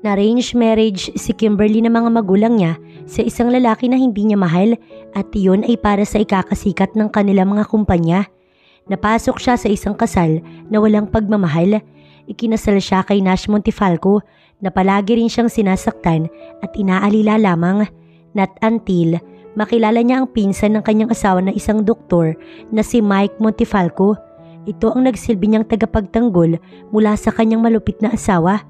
Na-arrange marriage si Kimberly ng mga magulang niya sa isang lalaki na hindi niya mahal at iyon ay para sa ikakasikat ng kanilang mga kumpanya. Napasok siya sa isang kasal na walang pagmamahal. Ikinasal siya kay Nash Montefalco na palagi rin siyang sinasaktan at inaalila lamang. Not until makilala niya ang pinsan ng kanyang asawa na isang doktor na si Mike Montefalco. Ito ang nagsilbi niyang tagapagtanggol mula sa kanyang malupit na asawa.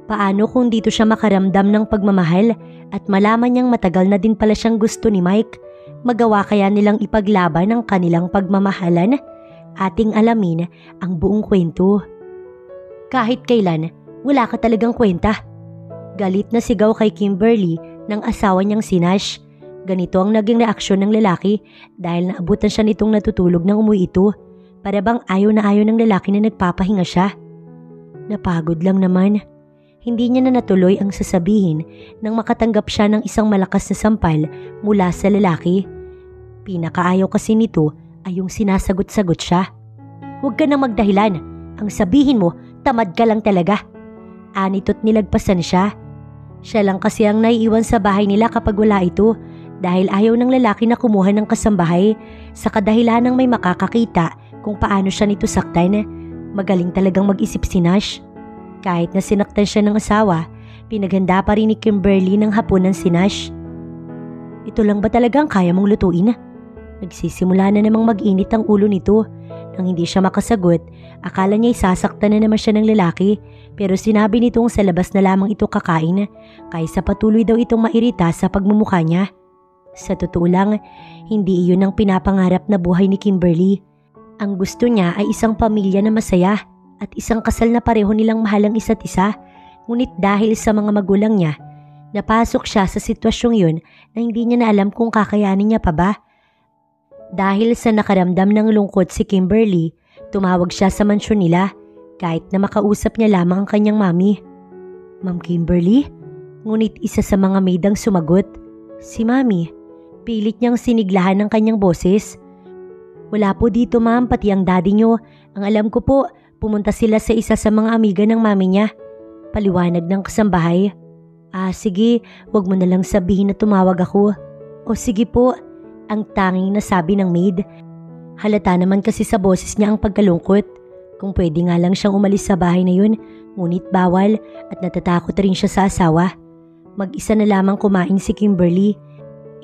Paano kung dito siya makaramdam ng pagmamahal at malaman niyang matagal na din pala siyang gusto ni Mike? Magawa kaya nilang ipaglaban ang kanilang pagmamahalan? Ating alamin ang buong kwento. Kahit kailan, wala ka talagang kwenta. Galit na sigaw kay Kimberly ng asawa niyang si Nash. Ganito ang naging reaksyon ng lalaki dahil naabutan siya nitong natutulog nang umuwi ito. Para bang ayaw na ayaw ng lalaki na nagpapahinga siya. Napagod lang naman. Hindi niya na natuloy ang sasabihin nang makatanggap siya ng isang malakas na sampal mula sa lalaki. Pinakaayaw kasi nito ay yung sinasagot-sagot siya. Huwag ka nang magdahilan. Ang sabihin mo, tamad ka lang talaga. Anito't nilagpasan siya. Siya lang kasi ang naiiwan sa bahay nila kapag wala ito dahil ayaw ng lalaki na kumuha ng kasambahay sa kadahilan ng may makakakita kung paano siya nito saktan. Magaling talagang mag-isip si Nash. Kahit na sinaktan siya ng asawa, pinaghanda pa rin ni Kimberly ng hapunan si Nash. Ito lang ba talagang kaya mong lutuin? Nagsisimula na namang mag-init ang ulo nito. Nang hindi siya makasagot, akala niya isasaktan na naman siya ng lalaki pero sinabi nitong sa labas na lamang ito kakain kaysa patuloy daw itong mairita sa pagmumukha niya. Sa totoo lang, hindi iyon ang pinapangarap na buhay ni Kimberly. Ang gusto niya ay isang pamilya na masaya at isang kasal na pareho nilang mahal ang isa't isa. Ngunit dahil sa mga magulang niya, napasok siya sa sitwasyong yun na hindi niya na alam kung kakayanin niya pa ba. Dahil sa nakaramdam ng lungkot si Kimberly, tumawag siya sa mansyon nila kahit na makausap niya lamang ang kanyang mami. Ma'am Kimberly? Ngunit isa sa mga maid ang sumagot. Si Mami. Pilit niyang siniglahan ng kanyang boses. Wala po dito ma'am, pati ang daddy niyo. Ang alam ko po, pumunta sila sa isa sa mga amiga ng mami niya. Paliwanag ng kasambahay. Sige, wag mo na lang sabihin na tumawag ako. O sige po, ang tanging nasabi ng maid. Halata naman kasi sa boses niya ang pagkalungkot. Kung pwede nga lang siyang umalis sa bahay na yun, ngunit bawal at natatakot rin siya sa asawa. Mag-isa na lamang kumain si Kimberly.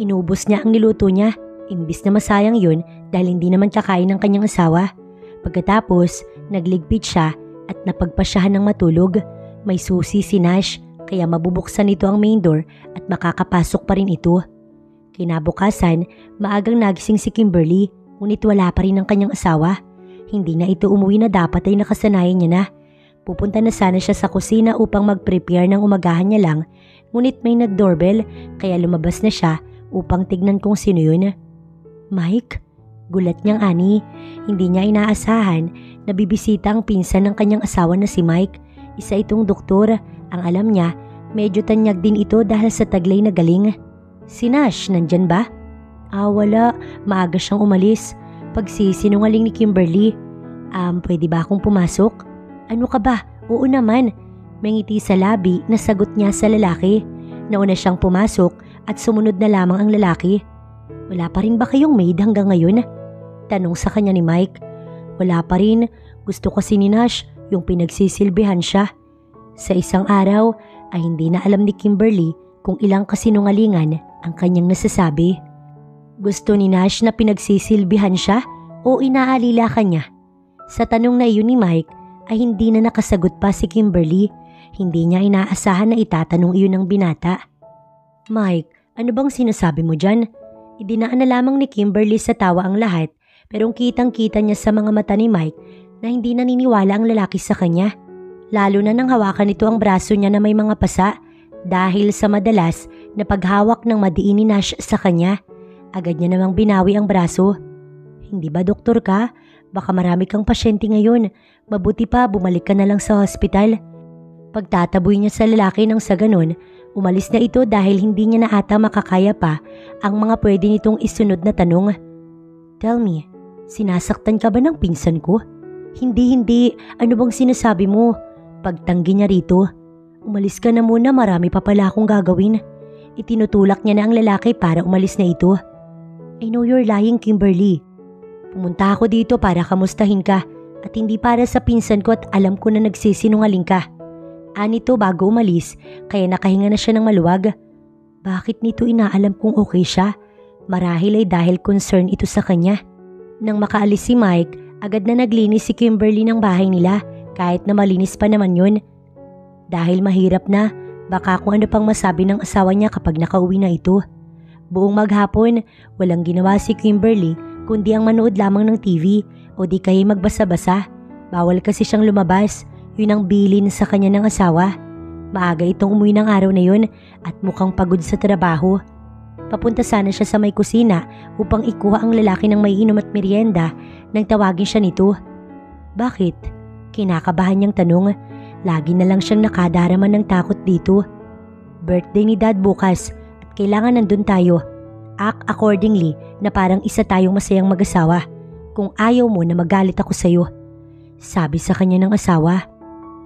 Inubos niya ang niluto niya, imbis na masayang yun dahil hindi naman kakain ng kanyang asawa. Pagkatapos, nagligpit siya at napagpasyahan ng matulog. May susi si Nash kaya mabubuksan nito ang main door at makakapasok pa rin ito. Kinabukasan, maagang nagising si Kimberly ngunit wala pa rin ang kanyang asawa. Hindi na ito umuwi na dapat ay nakasanayan niya na. Pupunta na sana siya sa kusina upang mag-prepare ng umagahan niya lang ngunit may nag-doorbell kaya lumabas na siya upang tignan kung sino yun. Mike? Gulat niyang ani. Hindi niya inaasahan na bibisita ang pinsan ng kanyang asawa na si Mike. Isa itong doktor. Ang alam niya, medyo tanyag din ito dahil sa taglay na galing. Si Nash, nandyan ba? Wala. Maaga siyang umalis. Pagsisinungaling ni Kimberly. Pwede ba akong pumasok? Ano ka ba? Oo naman. May ngiti sa labi na sagot niya sa lalaki. Nauna siyang pumasok at sumunod na lamang ang lalaki. Wala pa rin ba kayong maid hanggang ngayon? Tanong sa kanya ni Mike. Wala pa rin. Gusto kasi ni Nash yung pinagsisilbihan siya. Sa isang araw ay hindi na alam ni Kimberly kung ilang kasinungalingan ang kanyang nasasabi. Gusto ni Nash na pinagsisilbihan siya o inaalila ka niya? Sa tanong na iyon ni Mike ay hindi na nakasagot pa si Kimberly. Hindi niya inaasahan na itatanong iyon ng binata. Mike, ano bang sinasabi mo dyan? Idinaan na lamang ni Kimberly sa tawa ang lahat pero kitang-kita niya sa mga mata ni Mike na hindi naniniwala ang lalaki sa kanya. Lalo na nang hawakan nito ang braso niya na may mga pasa dahil sa madalas na paghawak ng madiin ni Nash sa kanya. Agad niya namang binawi ang braso. Hindi ba doktor ka? Baka marami kang pasyente ngayon. Mabuti pa bumalik ka na lang sa hospital. Pagtataboy niya sa lalaki nang sa ganun, umalis na ito dahil hindi niya na ata makakaya pa ang mga pwede nitong isunod na tanong. Tell me, sinasaktan ka ba ng pinsan ko? Hindi. Ano bang sinasabi mo? Pagtanggi niya rito. Umalis ka na muna, marami pa pala akong gagawin. Itinutulak niya na ang lalaki para umalis na ito. I know you're lying, Kimberly. Pumunta ako dito para kamustahin ka at hindi para sa pinsan ko at alam ko na nagsisinungaling ka. Anito bago umalis kaya nakahinga na siya ng maluwag. Bakit nito inaalam kung okay siya? Marahil ay dahil concern ito sa kanya. Nang makaalis si Mike, agad na naglinis si Kimberly ng bahay nila kahit na malinis pa naman yun. Dahil mahirap na, baka kung ano pang masabi ng asawa niya kapag nakauwi na ito. Buong maghapon, walang ginawa si Kimberly kundi ang manood lamang ng TV o di kaya magbasa-basa. Bawal kasi siyang lumabas, yun ang bilin sa kanya ng asawa. Maaga itong umuwi ng araw na yun at mukhang pagod sa trabaho. Papunta sana siya sa may kusina upang ikuha ang lalaki ng may inom at merienda nang tawagin siya nito. Bakit? Kinakabahan niyang tanong. Lagi na lang siyang nakadarama ng takot dito. Birthday ni Dad bukas at kailangan nandun tayo. Act accordingly na parang isa tayong masayang mag-asawa. Kung ayaw mo na magalit ako sa'yo. Sabi sa kanya ng asawa.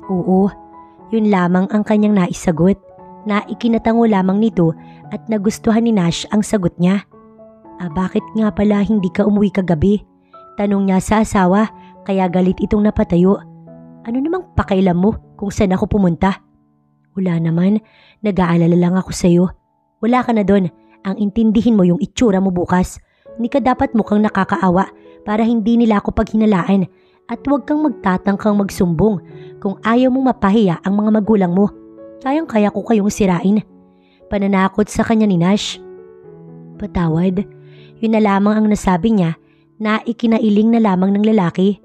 Oo, yun lamang ang kanyang naisagot. Na ikinatango lamang nito at nagustuhan ni Nash ang sagot niya. Bakit nga pala hindi ka umuwi kagabi? Tanong niya sa asawa kaya galit itong napatayo. Ano namang pakailam mo kung saan ako pumunta? Wala naman, nag-aalala lang ako sa'yo. Wala ka na doon, ang intindihin mo yung itsura mo bukas. Hindi ka dapat mukhang nakakaawa para hindi nila ako paghinalaan at huwag kang magtatangkang magsumbong kung ayaw mong mapahiya ang mga magulang mo. Kayang-kaya ko kayong sirain. Pananakot sa kanya ni Nash. Patawad, yun na lamang ang nasabi niya na ikinailing na lamang ng lalaki.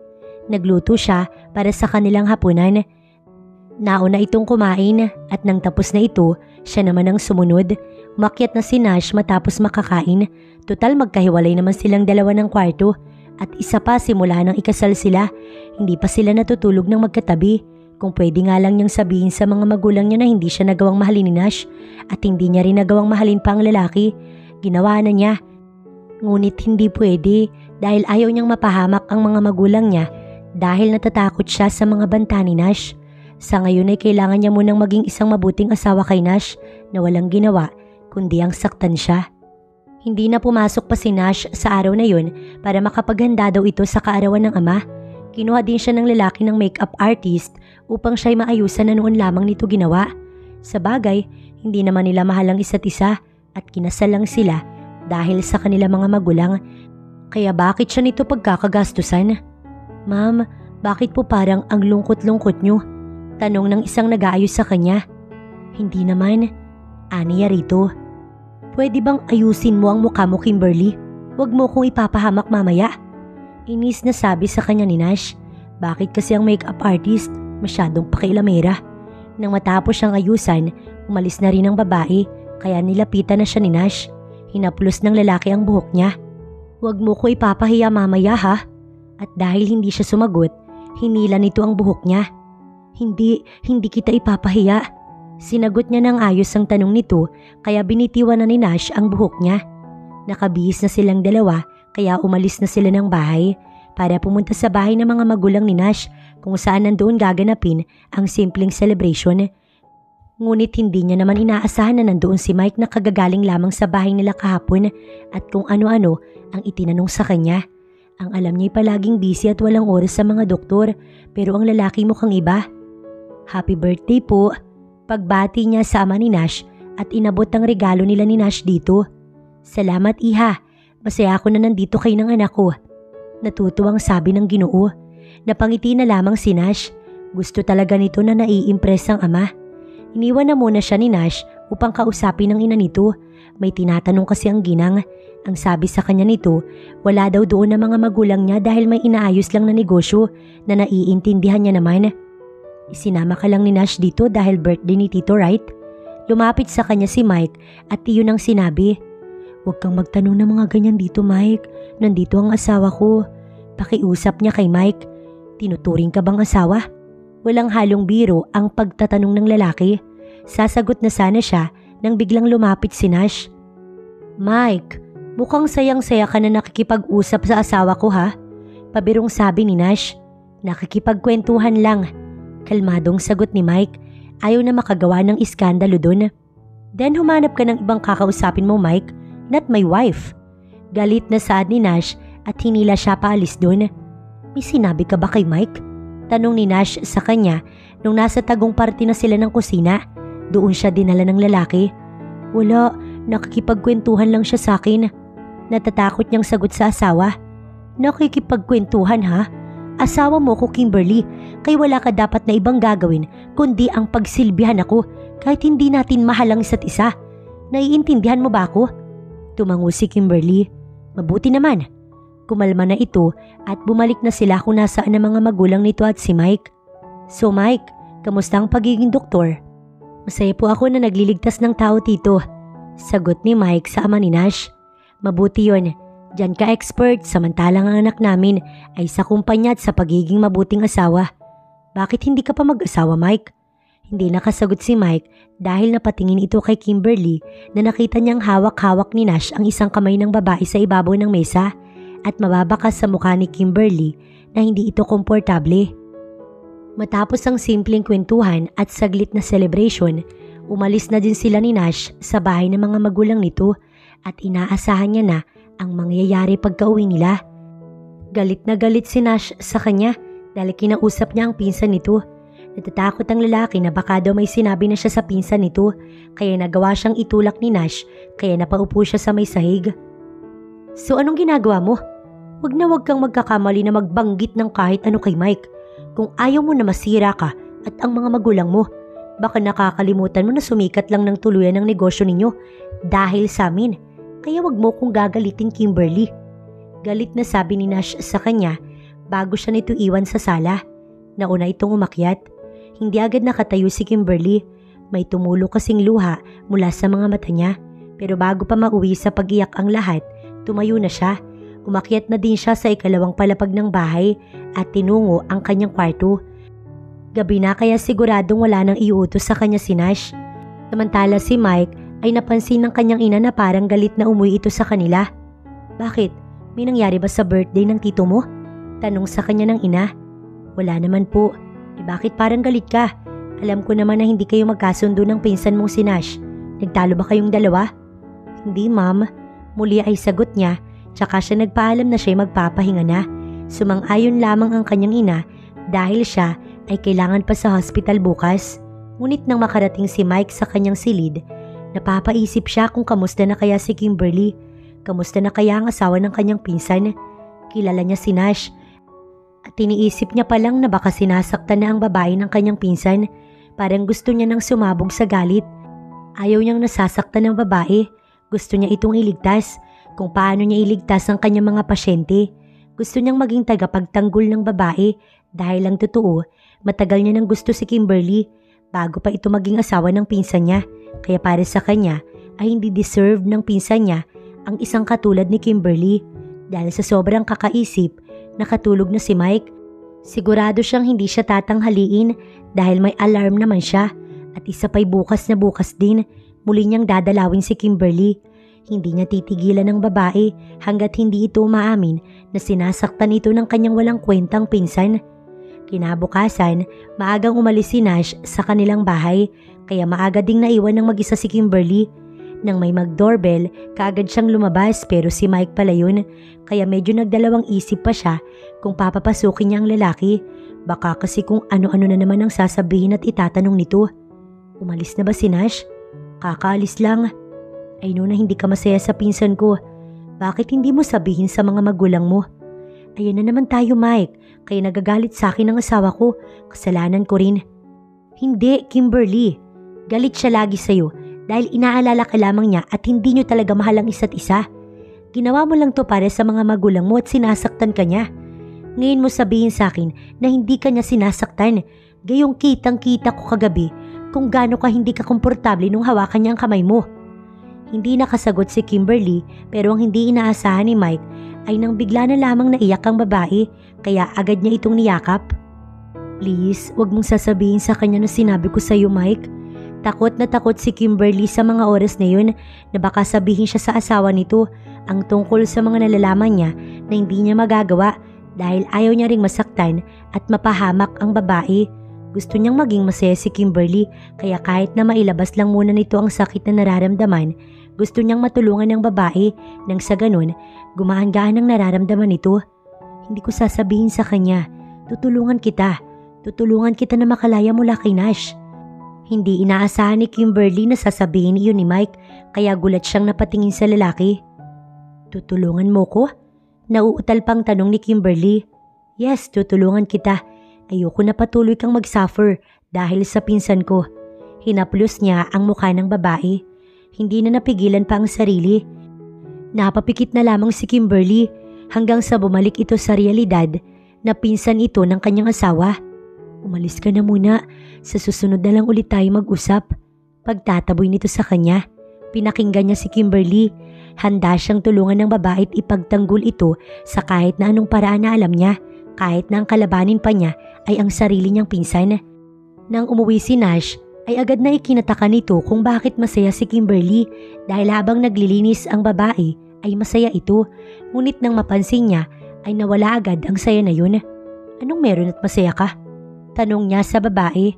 Nagluto siya para sa kanilang hapunan. Nauna itong kumain at nang tapos na ito, siya naman ang sumunod. Umakyat na si Nash matapos makakain. Total magkahiwalay naman silang dalawa ng kwarto at isa pa simula nang ikasal sila. Hindi pa sila natutulog ng magkatabi. Kung pwede nga lang niyang sabihin sa mga magulang niya na hindi siya nagawang mahalin ni Nash at hindi niya rin nagawang mahalin pa ang lalaki, ginawa na niya. Ngunit hindi pwede dahil ayaw niyang mapahamak ang mga magulang niya dahil natatakot siya sa mga banta ni Nash. Sa ngayon ay kailangan niya munang maging isang mabuting asawa kay Nash na walang ginawa kundi ang saktan siya. Hindi na pumasok pa si Nash sa araw na yun para makapaghanda daw ito sa kaarawan ng ama. Kinuha din siya ng lalaki ng makeup artist upang siya'y maayusan na noon lamang nito ginawa. Sa bagay, hindi naman nila mahal ang isa't isa at kinasal lang sila dahil sa kanila mga magulang. Kaya bakit siya nito pagkakagastusan? Ma'am, bakit po parang ang lungkot-lungkot niyo? Tanong ng isang nag-aayos sa kanya. Hindi naman, aniya rito. Pwede bang ayusin mo ang mukha mo, Kimberly? Huwag mo kong ipapahamak mamaya. Inis na sabi sa kanya ni Nash. Bakit kasi ang makeup artist masyadong pakialamera? Nang matapos siyang ayusan, umalis na rin ang babae kaya nilapitan na siya ni Nash. Hinaplos ng lalaki ang buhok niya. Huwag mo ko ipapahiya mamaya ha? At dahil hindi siya sumagot, hinila nito ang buhok niya. Hindi kita ipapahiya. Sinagot niya ng ayos ang tanong nito kaya binitiwan na ni Nash ang buhok niya. Nakabihis na silang dalawa kaya umalis na sila ng bahay para pumunta sa bahay ng mga magulang ni Nash kung saan nandoon gaganapin ang simpleng celebration. Ngunit hindi niya naman inaasahan na nandoon si Mike na kagagaling lamang sa bahay nila kahapon at kung ano-ano ang itinanong sa kanya. Ang alam niya'y palaging busy at walang oras sa mga doktor pero ang lalaki mukhang iba. Happy birthday po. Pagbati niya sa ama ni Nash at inabot ang regalo nila ni Nash dito. Salamat iha. Masaya ako na nandito kayo ng anak ko. Natutuwang sabi ng Ginoo. Napangiti na lamang si Nash. Gusto talaga nito na naiimpress ang ama. Iniwan na muna siya ni Nash upang kausapin ng ina nito. May tinatanong kasi ang ginang. Ang sabi sa kanya nito, wala daw doon ang mga magulang niya dahil may inaayos lang na negosyo na naiintindihan niya naman. Isinama ka lang ni Nash dito dahil birthday ni Tito, right? Lumapit sa kanya si Mike at iyon ang sinabi. Huwag kang magtanong ng mga ganyan dito, Mike. Nandito ang asawa ko. Pakiusap niya kay Mike. Tinuturing ka bang asawa? Walang halong biro ang pagtatanong ng lalaki. Sasagot na sana siya nang biglang lumapit si Nash. Mike, mukhang sayang-saya ka na nakikipag-usap sa asawa ko ha? Pabirong sabi ni Nash. Nakikipagkwentuhan lang. Kalmadong sagot ni Mike. ayaw na makagawa ng iskandalo dun. Then humanap ka ng ibang kakausapin mo, Mike, not my wife. Galit na saad ni Nash at hinila siya paalis dun. May sinabi ka ba kay Mike? Tanong ni Nash sa kanya nung nasa tagong parte na sila ng kusina. Doon siya dinala ng lalaki. Wala, nakikipagkwentuhan lang siya sa akin. Natatakot niyang sagot sa asawa. Nakikipagkwentuhan ha? Asawa mo ko, Kimberly, kaya wala ka dapat na ibang gagawin kundi ang pagsilbihan ako kahit hindi natin mahal ang isa't isa. Naiintindihan mo ba ako? Tumango si Kimberly. Mabuti naman. Kumalma na ito at bumalik na sila kung nasaan ang mga magulang nito at si Mike. So Mike, kamusta ang pagiging doktor? Masaya po ako na nagliligtas ng tao dito. Sagot ni Mike sa ama ni Nash. Mabuti yun. Diyan ka expert samantalang ang anak namin ay sa kumpanya at sa pagiging mabuting asawa. Bakit hindi ka pa mag-asawa, Mike? Hindi nakasagot si Mike dahil napatingin ito kay Kimberly na nakita niyang hawak-hawak ni Nash ang isang kamay ng babae sa ibabaw ng mesa at mababakas sa mukha ni Kimberly na hindi ito komportable. Matapos ang simpleng kwentuhan at saglit na celebration, umalis na din sila ni Nash sa bahay ng mga magulang nito at inaasahan niya na ang mangyayari pagka-uwi nila. Galit na galit si Nash sa kanya dahil kinausap niya ang pinsan nito. Natatakot ang lalaki na baka daw may sinabi na siya sa pinsan nito kaya nagawa siyang itulak ni Nash kaya napaupo siya sa may sahig. So anong ginagawa mo? Wag kang magkakamali na magbanggit ng kahit ano kay Mike. Kung ayaw mo na masira ka at ang mga magulang mo, baka nakakalimutan mo na sumikat lang ng tuluyan ng negosyo ninyo dahil sa amin. Kaya wag mo kong gagalitin, Kimberly. Galit na sabi ni Nash sa kanya bago siya nito iwan sa sala. Nauna itong umakyat. Hindi agad nakatayo si Kimberly. May tumulo kasing luha mula sa mga mata niya. Pero bago pa mauwi sa pag-iyak ang lahat, tumayo na siya. Umakyat na din siya sa ikalawang palapag ng bahay at tinungo ang kanyang kwarto. Gabi na kaya siguradong wala nang iutos sa kanya si Nash. Samantala si Mike ay napansin ng kanyang ina na parang galit na umuwi ito sa kanila. Bakit? May nangyari ba sa birthday ng tito mo? Tanong sa kanya ng ina. Wala naman po. Bakit parang galit ka? Alam ko naman na hindi kayo magkasundo ng pinsan mong si Nash. Nagtalo ba kayong dalawa? Hindi, ma'am. Muli ay sagot niya. Tsaka siya nagpaalam na siya'y magpapahinga na. Sumang-ayon lamang ang kanyang ina dahil siya ay kailangan pa sa hospital bukas. Ngunit nang makarating si Mike sa kanyang silid, napapaisip siya kung kamusta na kaya si Kimberly. Kamusta na kaya ang asawa ng kanyang pinsan? Kilala niya si Nash. At iniisip niya palang na baka sinasaktan na ang babae ng kanyang pinsan. Parang gusto niya nang sumabog sa galit. Ayaw niyang nasasaktan ng babae. Gusto niya itong iligtas. Kung paano niya iligtas ang kanyang mga pasyente. Gusto niyang maging tagapagtanggol ng babae dahil lang totoo, matagal niya nang gusto si Kimberly bago pa ito maging asawa ng pinsan niya. Kaya para sa kanya ay hindi deserve ng pinsan niya ang isang katulad ni Kimberly. Dahil sa sobrang kakaisip, nakatulog na si Mike. Sigurado siyang hindi siya tatanghaliin dahil may alarm naman siya at isa pa'y bukas na bukas din muli niyang dadalawin si Kimberly. Hindi niya titigilan ng babae hanggat hindi ito umaamin na sinasaktan ito ng kanyang walang kwentang pinsan. Kinabukasan, maagang umalis si Nash sa kanilang bahay kaya maaga ding naiwan ng mag-isa si Kimberly. Nang may mag-doorbell, kaagad siyang lumabas pero si Mike pala yun kaya medyo nagdalawang isip pa siya kung papapasukin niya ang lalaki. Baka kasi kung ano-ano na naman ang sasabihin at itatanong nito. Umalis na ba si Nash? Kakaalis lang. I know na hindi ka masaya sa pinsan ko. Bakit hindi mo sabihin sa mga magulang mo? Ayan na naman tayo, Mike. Kaya nagagalit sa akin ang asawa ko. Kasalanan ko rin. Hindi, Kimberly. Galit siya lagi sa'yo dahil inaalala ka lamang niya at hindi niyo talaga mahal ang isa't isa. Ginawa mo lang to para sa mga magulang mo at sinasaktan ka niya. Ngayon mo sabihin sa akin na hindi ka niya sinasaktan. Gayong kitang-kita ko kagabi kung gaano ka hindi ka komportable nung hawakan niya ang kamay mo. Hindi nakasagot si Kimberly pero ang hindi inaasahan ni Mike ay nang bigla na lamang naiyak ang babae kaya agad niya itong niyakap. Please, wag mong sasabihin sa kanya na sinabi ko sa iyo, Mike. Takot na takot si Kimberly sa mga oras na yun na baka sabihin siya sa asawa nito ang tungkol sa mga nalalaman niya na hindi niya magagawa dahil ayaw niya ring masaktan at mapahamak ang babae. Gusto niyang maging masaya si Kimberly kaya kahit na mailabas lang muna nito ang sakit na nararamdaman, gusto niyang matulungan ng babae nang sa ganun gumaan-gaan ang nararamdaman nito. Hindi ko sasabihin sa kanya, tutulungan kita na makalaya mula kay Nash. Hindi inaasahan ni Kimberly na sasabihin iyon ni Mike kaya gulat siyang napatingin sa lalaki. Tutulungan mo ko? Nauutal pang tanong ni Kimberly. Yes, tutulungan kita. Ayoko na patuloy kang mag-suffer dahil sa pinsan ko. Hinaplos niya ang mukha ng babae. Hindi na napigilan pa ang sarili. Napapikit na lamang si Kimberly hanggang sa bumalik ito sa realidad na pinsan ito ng kanyang asawa. Umalis ka na muna. Sa susunod na lang ulit tayo mag-usap. Pagtataboy nito sa kanya. Pinakinggan niya si Kimberly. Handa siyang tulungan ng babae at ipagtanggol ito sa kahit na anong paraan na alam niya. Kahit na ang kalabanin pa niya ay ang sarili niyang pinsan. Nang umuwi si Nash, ay agad na ikinataka nito kung bakit masaya si Kimberly dahil habang naglilinis ang babae ay masaya ito. Ngunit nang mapansin niya ay nawala agad ang saya na yun. Anong meron at masaya ka? Tanong niya sa babae.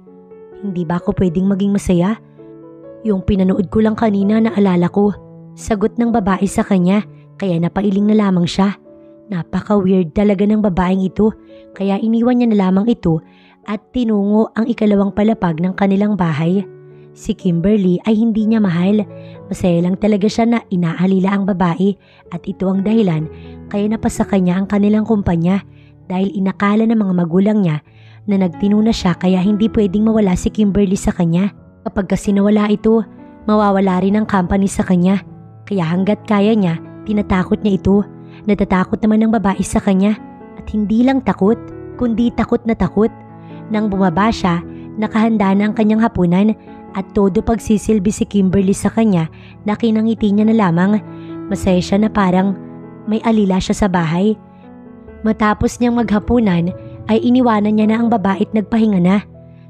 Hindi ba ako pwedeng maging masaya? Yung pinanood ko lang kanina na alala ko. Sagot ng babae sa kanya kaya napailing na lamang siya. Napaka-weird talaga ng babaeng ito kaya iniwan niya na lamang ito at tinungo ang ikalawang palapag ng kanilang bahay. Si Kimberly ay hindi niya mahal. Masaya lang talaga siya na inaalila ang babae at ito ang dahilan kaya napasa kanya ang kanilang kumpanya dahil inakala ng mga magulang niya na nagtinuna siya kaya hindi pwedeng mawala si Kimberly sa kanya. Kapag kasi nawala ito, mawawala rin ang company sa kanya. Kaya hanggat kaya niya, tinatakot niya ito. Natatakot naman ng babae sa kanya at hindi lang takot, kundi takot na takot. Nang bumaba siya, nakahanda na ang kanyang hapunan at todo pagsisilbi si Kimberly sa kanya na kinangiti niya na lamang. Masaya siya na parang may alila siya sa bahay. Matapos niyang maghapunan ay iniwanan niya na ang babae at nagpahinga na.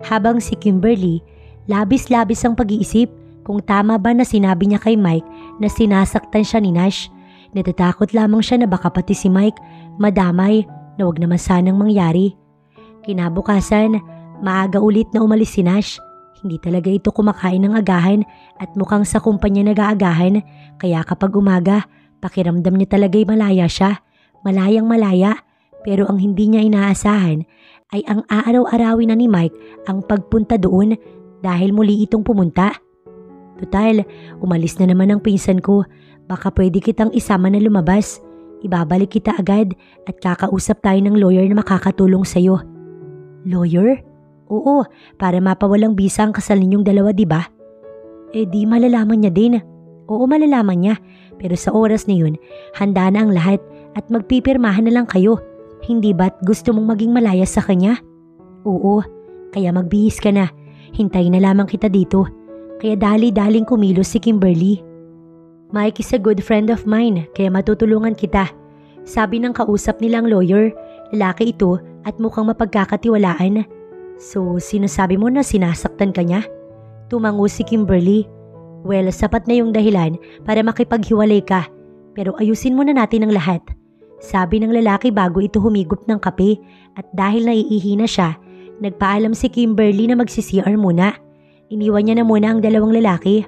Habang si Kimberly, labis-labis ang pag-iisip kung tama ba na sinabi niya kay Mike na sinasaktan siya ni Nash. Natatakot lamang siya na baka pati si Mike madamay na wag naman sanang mangyari. Kinabukasan, maaga ulit na umalis si Nash. Hindi talaga ito kumakain ng agahan at mukhang sa kumpanya nag-aagahan kaya kapag umaga, pakiramdam niya talaga'y malaya siya. Malayang malaya pero ang hindi niya inaasahan ay ang aaraw-arawin na ni Mike ang pagpunta doon dahil muli itong pumunta. Total, umalis na naman ang pinsan ko. Baka pwede kitang isama na lumabas. Ibabalik kita agad at kakausap tayo ng lawyer na makakatulong sa'yo. Lawyer? Oo, para mapawalang bisa ang kasal ninyong dalawa, diba? Eh di malalaman niya din. Oo, malalaman niya. Pero sa oras na yun, handa na ang lahat at magpipirmahan na lang kayo. Hindi ba't gusto mong maging malaya sa kanya? Oo, kaya magbihis ka na. Hintayin na lamang kita dito. Kaya dali-daling kumilos si Kimberly. Mike is a good friend of mine, kaya matutulungan kita. Sabi ng kausap nilang lawyer, lalaki ito at mukhang mapagkakatiwalaan. So, sinasabi mo na sinasaktan ka niya? Tumango si Kimberly. Well, sapat na yung dahilan para makipaghiwalay ka. Pero ayusin muna natin ang lahat. Sabi ng lalaki bago ito humigop ng kape at dahil naiihi na siya, nagpaalam si Kimberly na magsi-CR muna. Iniwan niya na muna ang dalawang lalaki.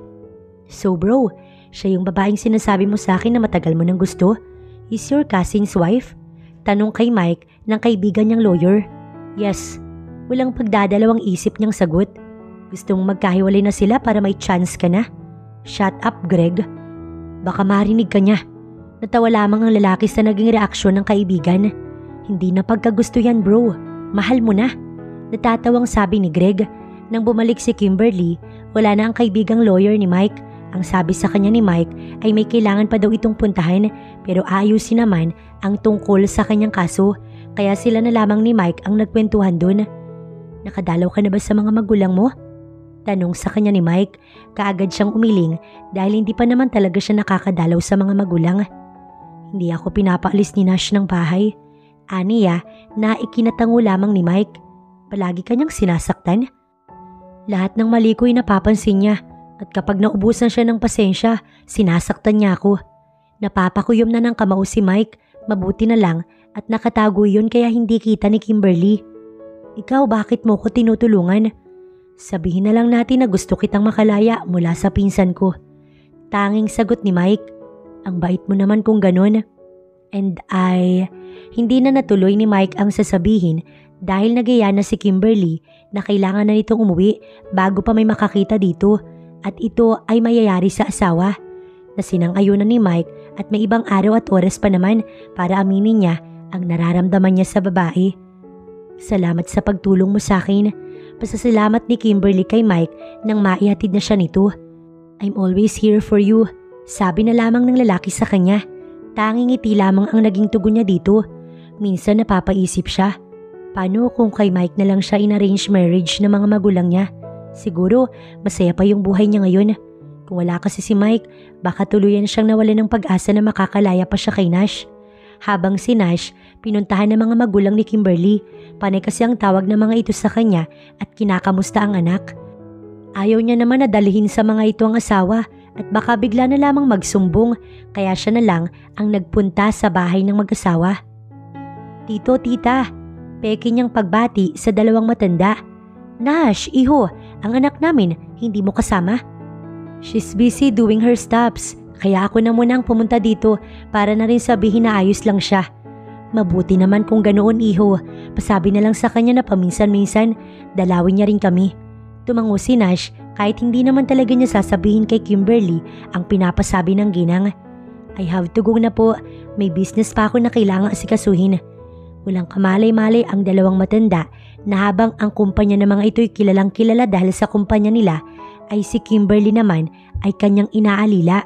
So bro, siya yung babaeng sinasabi mo sa akin na matagal mo nang gusto? Is your cousin's wife? Tanong kay Mike ng kaibigan niyang lawyer. Yes, walang pagdadalawang isip niyang sagot. Gusto mong magkahiwalay na sila para may chance ka na? Shut up, Greg. Baka marinig ka niya. Natawa lamang ang lalaki sa naging reaksyon ng kaibigan. Hindi na pagkagusto yan bro, mahal mo na. Natatawang sabi ni Greg. Nang bumalik si Kimberly, wala na ang kaibigang lawyer ni Mike. Ang sabi sa kanya ni Mike ay may kailangan pa daw itong puntahan pero aayusin naman ang tungkol sa kanyang kaso kaya sila na lamang ni Mike ang nagkwentuhan dun. Nakadalaw ka na ba sa mga magulang mo? Tanong sa kanya ni Mike, kaagad siyang umiling dahil hindi pa naman talaga siya nakakadalaw sa mga magulang. Hindi ako pinapaalis ni Nash ng bahay. Aniya na ikinatango lamang ni Mike. Palagi kanyang sinasaktan. Lahat ng mali ko'y napapansin niya at kapag naubusan siya ng pasensya, sinasaktan niya ako. Napapakuyom na ng kamao si Mike, mabuti na lang at nakatago yun kaya hindi kita ni Kimberly. Ikaw, bakit mo ko tinutulungan? Sabihin na lang natin na gusto kitang makalaya mula sa pinsan ko. Tanging sagot ni Mike. Ang bait mo naman kung ganun. And hindi na natuloy ni Mike ang sasabihin dahil nagaya na si Kimberly na kailangan na nitong umuwi bago pa may makakita dito at ito ay mayayari sa asawa. Na sinang-ayunan ni Mike at may ibang araw at oras pa naman para aminin niya ang nararamdaman niya sa babae. Salamat sa pagtulong mo sa akin. Pasasalamat ni Kimberly kay Mike nang maihatid na siya nito. I'm always here for you, sabi na lamang ng lalaki sa kanya. Tanging ngiti lamang ang naging tugon niya dito. Minsan napapaisip siya, paano kung kay Mike na lang siya in-arrange marriage ng mga magulang niya? Siguro masaya pa yung buhay niya ngayon. Kung wala kasi si Mike, baka tuluyan siyang nawalan ng pag-asa na makakalaya pa siya kay Nash. Habang si Nash, pinuntahan ng mga magulang ni Kimberly. Panay kasi ang tawag ng mga ito sa kanya at kinakamusta ang anak. Ayaw niya naman na dalhin sa mga ito ang asawa at baka bigla na lamang magsumbong kaya siya na lang ang nagpunta sa bahay ng mag-asawa. Tito, tita, peke niyang pagbati sa dalawang matanda. Nash, iho, ang anak namin, hindi mo kasama? She's busy doing her stops, kaya ako na muna ang pumunta dito para na rin sabihin na ayos lang siya. Mabuti naman kung ganoon, iho. Pasabi na lang sa kanya na paminsan-minsan, dalawin niya rin kami. Tumango si Nash kahit hindi naman talaga niya sasabihin kay Kimberly ang pinapasabi ng ginang. I have to go na po, may business pa ako na kailangang asikasuhin. Walang kamalay-malay ang dalawang matanda na habang ang kumpanya ng mga ito'y kilalang kilala dahil sa kumpanya nila, ay si Kimberly naman ay kanyang inaalila.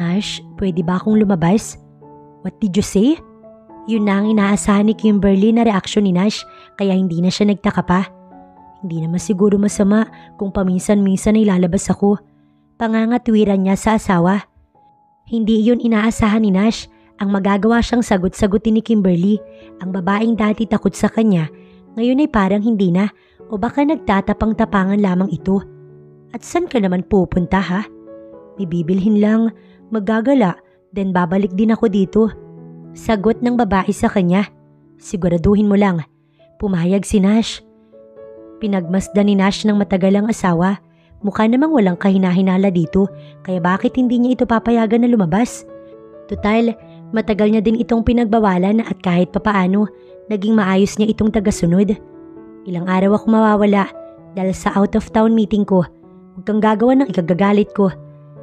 Nash, pwede ba akong lumabas? What did you say? Yun na ang inaasahan ni Kimberly na reaksyon ni Nash kaya hindi na siya nagtaka pa. Hindi naman siguro masama kung paminsan-minsan ay lalabas ako. Pangangatwiran niya sa asawa. Hindi yun inaasahan ni Nash. Ang magagawa siyang sagot-sagutin ni Kimberly. Ang babaeng dati takot sa kanya, ngayon ay parang hindi na o baka nagtatapang-tapangan lamang ito. At saan ka naman pupunta ha? May bibilhin lang, magagala, then babalik din ako dito. Sagot ng babae sa kanya. Siguraduhin mo lang. Pumayag si Nash. Pinagmasdan ni Nash ng matagal ang asawa. Mukha namang walang kahinahinala dito, kaya bakit hindi niya ito papayagan na lumabas? Tutal, matagal niya din itong pinagbawalan at kahit papaano, naging maayos niya itong tagasunod. Ilang araw ako mawawala dahil sa out of town meeting ko. Huwag kang gagawa ng ikagagalit ko.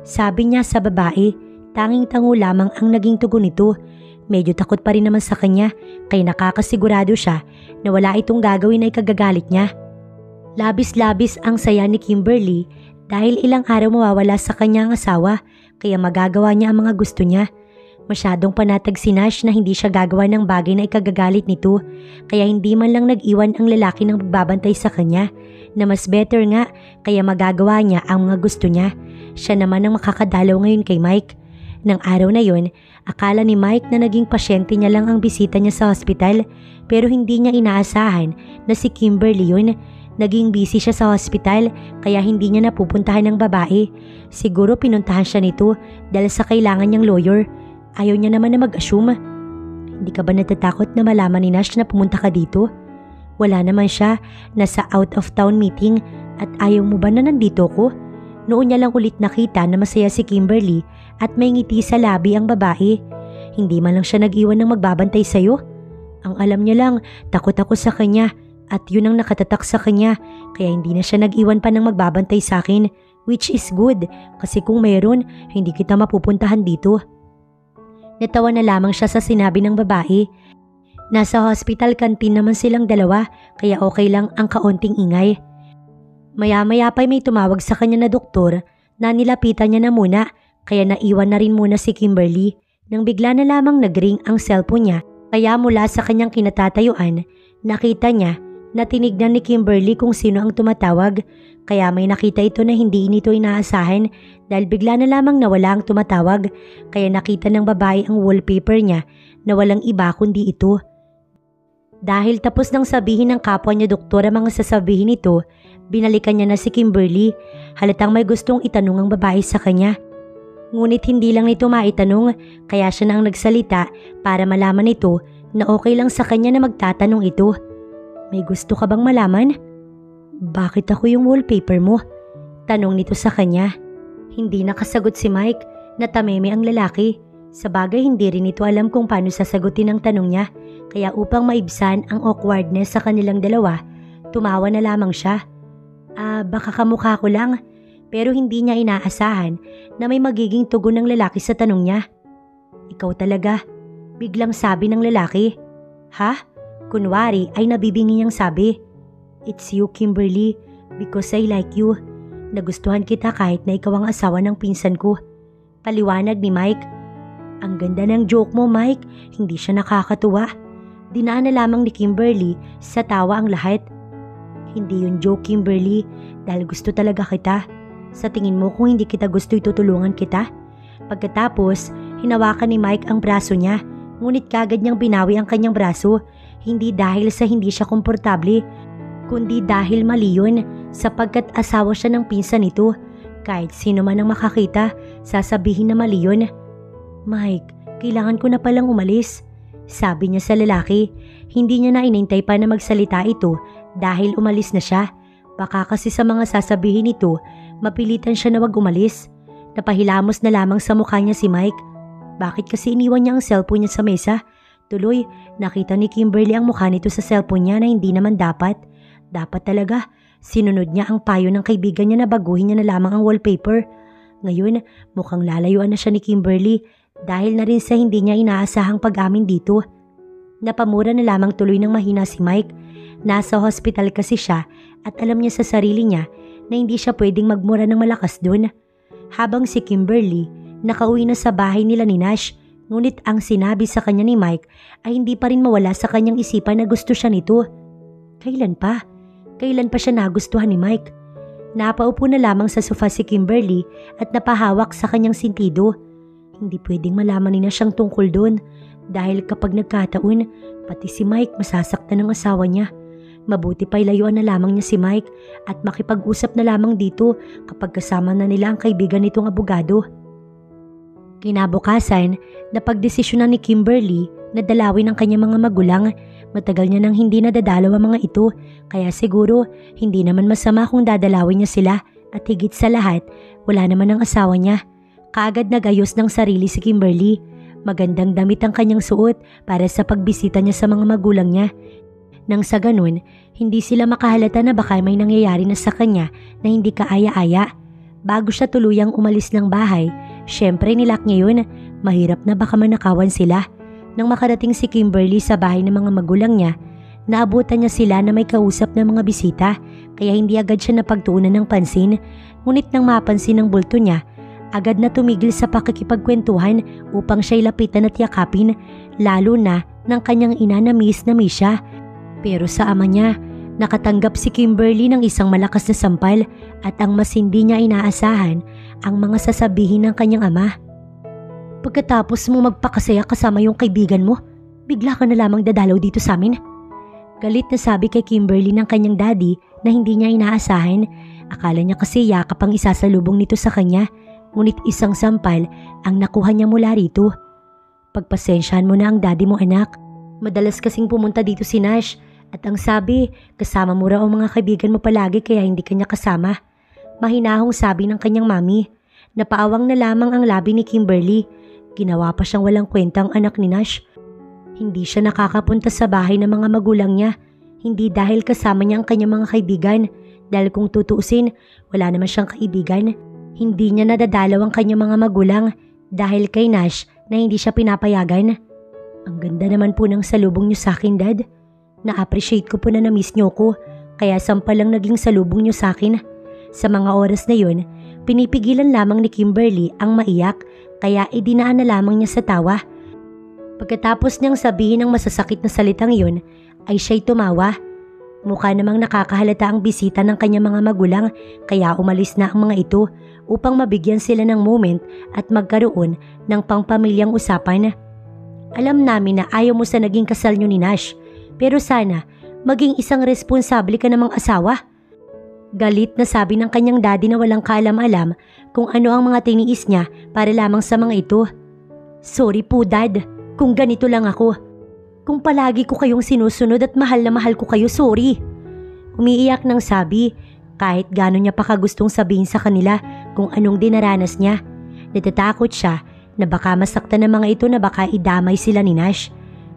Sabi niya sa babae, tanging tango lamang ang naging tugon nito. Medyo takot pa rin naman sa kanya kaya nakakasigurado siya na wala itong gagawin na ikagagalit niya. Labis-labis ang saya ni Kimberly dahil ilang araw mawawala sa kanya ang asawa kaya magagawa niya ang mga gusto niya. Masyadong panatag si Nash na hindi siya gagawa ng bagay na ikagagalit nito kaya hindi man lang nag-iwan ang lalaki ng magbabantay sa kanya na mas better nga kaya magagawa niya ang mga gusto niya. Siya naman ang makakadalaw ngayon kay Mike. Nang araw na yon, akala ni Mike na naging pasyente niya lang ang bisita niya sa hospital pero hindi niya inaasahan na si Kimberly yun. Naging busy siya sa hospital kaya hindi niya napupuntahan ng babae. Siguro pinuntahan siya nito dahil sa kailangan niyang lawyer. Ayaw niya naman na mag-assume. Hindi ka ba natatakot na malaman ni Nash na pumunta ka dito? Wala naman siya, nasa out of town meeting at ayaw mo ba na nandito ko? Noon niya lang ulit nakita na masaya si Kimberly at may ngiti sa labi ang babae. Hindi man lang siya nag-iwan ng magbabantay sa'yo. Ang alam niya lang, takot ako sa kanya at yun ang nakatatak sa kanya kaya hindi na siya nag-iwan pa ng magbabantay sa akin, which is good kasi kung mayroon, hindi kita mapupuntahan dito. Natawa na lamang siya sa sinabi ng babae. Nasa hospital canteen naman silang dalawa kaya okay lang ang kaunting ingay. Maya-maya pa'y may tumawag sa kanya na doktor na nilapitan niya na muna kaya naiwan na rin muna si Kimberly nang bigla na lamang nag-ring ang cellphone niya kaya mula sa kanyang kinatatayuan nakita niya na tinignan ni Kimberly kung sino ang tumatawag kaya may nakita ito na hindi nito inaasahan dahil bigla na lamang nawala ang tumatawag kaya nakita ng babae ang wallpaper niya na walang iba kundi ito. Dahil tapos nang sabihin ng kapwa niya doktor ang mga sasabihin nito, binalikan niya na si Kimberly. Halatang may gustong itanong ang babae sa kanya. Ngunit hindi lang nito maitanong kaya siya na ang nagsalita para malaman nito na okay lang sa kanya na magtatanong ito. May gusto ka bang malaman? Bakit ako yung wallpaper mo? Tanong nito sa kanya. Hindi nakasagot si Mike na tameme ang lalaki. Sa bagay hindi rin ito alam kung paano sasagutin ang tanong niya. Kaya upang maibsan ang awkwardness sa kanilang dalawa, tumawa na lamang siya. Baka kamukha ko lang. Pero hindi niya inaasahan na may magiging tugon ng lalaki sa tanong niya. Ikaw talaga, biglang sabi ng lalaki. Ha? Kunwari ay nabibingi niyang sabi. It's you, Kimberly, because I like you. Nagustuhan kita kahit na ikaw ang asawa ng pinsan ko. Paliwanag ni Mike. Ang ganda ng joke mo, Mike. Hindi siya nakakatuwa. Dinaan na lamang ni Kimberly sa tawa ang lahat. Hindi yun joke, Kimberly, dahil gusto talaga kita. Sa tingin mo kung hindi kita gusto itutulungan kita? Pagkatapos, hinawakan ni Mike ang braso niya, ngunit kagad niyang binawi ang kanyang braso, hindi dahil sa hindi siya komportable, kundi dahil mali yun sapagkat asawa siya ng pinsan nito. Kahit sino man ang makakita, sasabihin na mali yun. Mike, kailangan ko na palang umalis. Sabi niya sa lalaki, hindi niya na inintay pa na magsalita ito dahil umalis na siya. Baka kasi sa mga sasabihin nito, mapilitan siya na wag umalis. Napahilamos na lamang sa mukha niya si Mike. Bakit kasi iniwan niya ang cellphone niya sa mesa? Tuloy, nakita ni Kimberly ang mukha nito sa cellphone niya na hindi naman dapat. Dapat talaga, sinunod niya ang payo ng kaibigan niya na baguhin niya na lamang ang wallpaper. Ngayon, mukhang lalayuan na siya ni Kimberly dahil na rin sa hindi niya inaasahang pag-amin dito. Napamura na lamang tuloy ng mahina si Mike. Nasa hospital kasi siya at alam niya sa sarili niya na hindi siya pwedeng magmura ng malakas doon. Habang si Kimberly nakauwi na sa bahay nila ni Nash, ngunit ang sinabi sa kanya ni Mike ay hindi pa rin mawala sa kanyang isipan na gusto siya nito. Kailan pa? Kailan pa siya nagustuhan ni Mike? Napaupo na lamang sa sofa si Kimberly at napahawak sa kanyang sentido. Hindi pwedeng malaman ni Nash ang tungkol doon dahil kapag nagkataon, pati si Mike masasaktan ng asawa niya. Mabuti pa'y layuan na lamang niya si Mike at makipag-usap na lamang dito kapag kasama na nila ang kaibigan nitong abogado. Kinabukasan, napagdesisyonan ni Kimberly na dalawin ang kanyang mga magulang. Matagal niya nang hindi nadadalaw ang mga ito, kaya siguro hindi naman masama kung dadalawin niya sila at higit sa lahat, wala naman ang asawa niya. Kaagad nagayos ng sarili si Kimberly. Magandang damit ang kanyang suot para sa pagbisita niya sa mga magulang niya. Nang sa ganun, hindi sila makahalata na baka may nangyayari na sa kanya na hindi kaaya-aya. Bago siya tuluyang umalis ng bahay, syempre nilak niya yun. Mahirap na baka manakawan sila. Nang makarating si Kimberly sa bahay ng mga magulang niya, naabutan niya sila na may kausap na mga bisita kaya hindi agad siya napagtuunan ng pansin. Ngunit nang mapansin ang bulto niya, agad na tumigil sa pakikipagkwentuhan upang siya'y lapitan at yakapin, lalo na ng kanyang ina na miss siya. Pero sa ama niya, nakatanggap si Kimberly ng isang malakas na sampal at ang mas hindi niya inaasahan ang mga sasabihin ng kanyang ama. Pagkatapos mo magpakasaya kasama yung kaibigan mo, bigla ka na lamang dadalaw dito sa amin. Galit na sabi kay Kimberly ng kanyang daddy na hindi niya inaasahan. Akala niya kasi yakap ang isasalubong nito sa kanya, ngunit isang sampal ang nakuha niya mula rito. Pagpasensyahan mo na ang daddy mo, anak. Madalas kasing pumunta dito si Nash. At ang sabi, kasama mo raw ang mga kaibigan mo palagi kaya hindi kanya kasama. Mahinahong sabi ng kanyang mami. Napaawang na lamang ang labi ni Kimberly. Ginawa pa siyang walang kwentang anak ni Nash. Hindi siya nakakapunta sa bahay ng mga magulang niya. Hindi dahil kasama niya ang kanyang mga kaibigan. Dahil kung tutuusin, wala naman siyang kaibigan. Hindi niya nadadalaw ang kanyang mga magulang dahil kay Nash na hindi siya pinapayagan. Ang ganda naman po ng salubong niyo sa akin, Dad. Na-appreciate ko po na na-miss niyo ko, kaya sampal lang naging salubong niyo sa akin. Sa mga oras na yun, pinipigilan lamang ni Kimberly ang maiyak, kaya idinaan na lamang niya sa tawa. Pagkatapos niyang sabihin ang masasakit na salitang yun, ay siya'y tumawa. Mukha namang nakakahalata ang bisita ng kanyang mga magulang, kaya umalis na ang mga ito upang mabigyan sila ng moment at magkaroon ng pangpamilyang usapan. Alam namin na ayaw mo sa naging kasal niyo ni Nash. Pero sana, maging isang responsable ka namang asawa. Galit na sabi ng kanyang daddy na walang kaalam-alam kung ano ang mga tiniis niya para lamang sa mga ito. Sorry po, Dad, kung ganito lang ako. Kung palagi ko kayong sinusunod at mahal na mahal ko kayo, sorry. Umiiyak nang sabi, kahit gano'n niya pa kagustong sabihin sa kanila kung anong dinaranas niya. Natatakot siya na baka masaktan ng mga ito, na baka idamay sila ni Nash.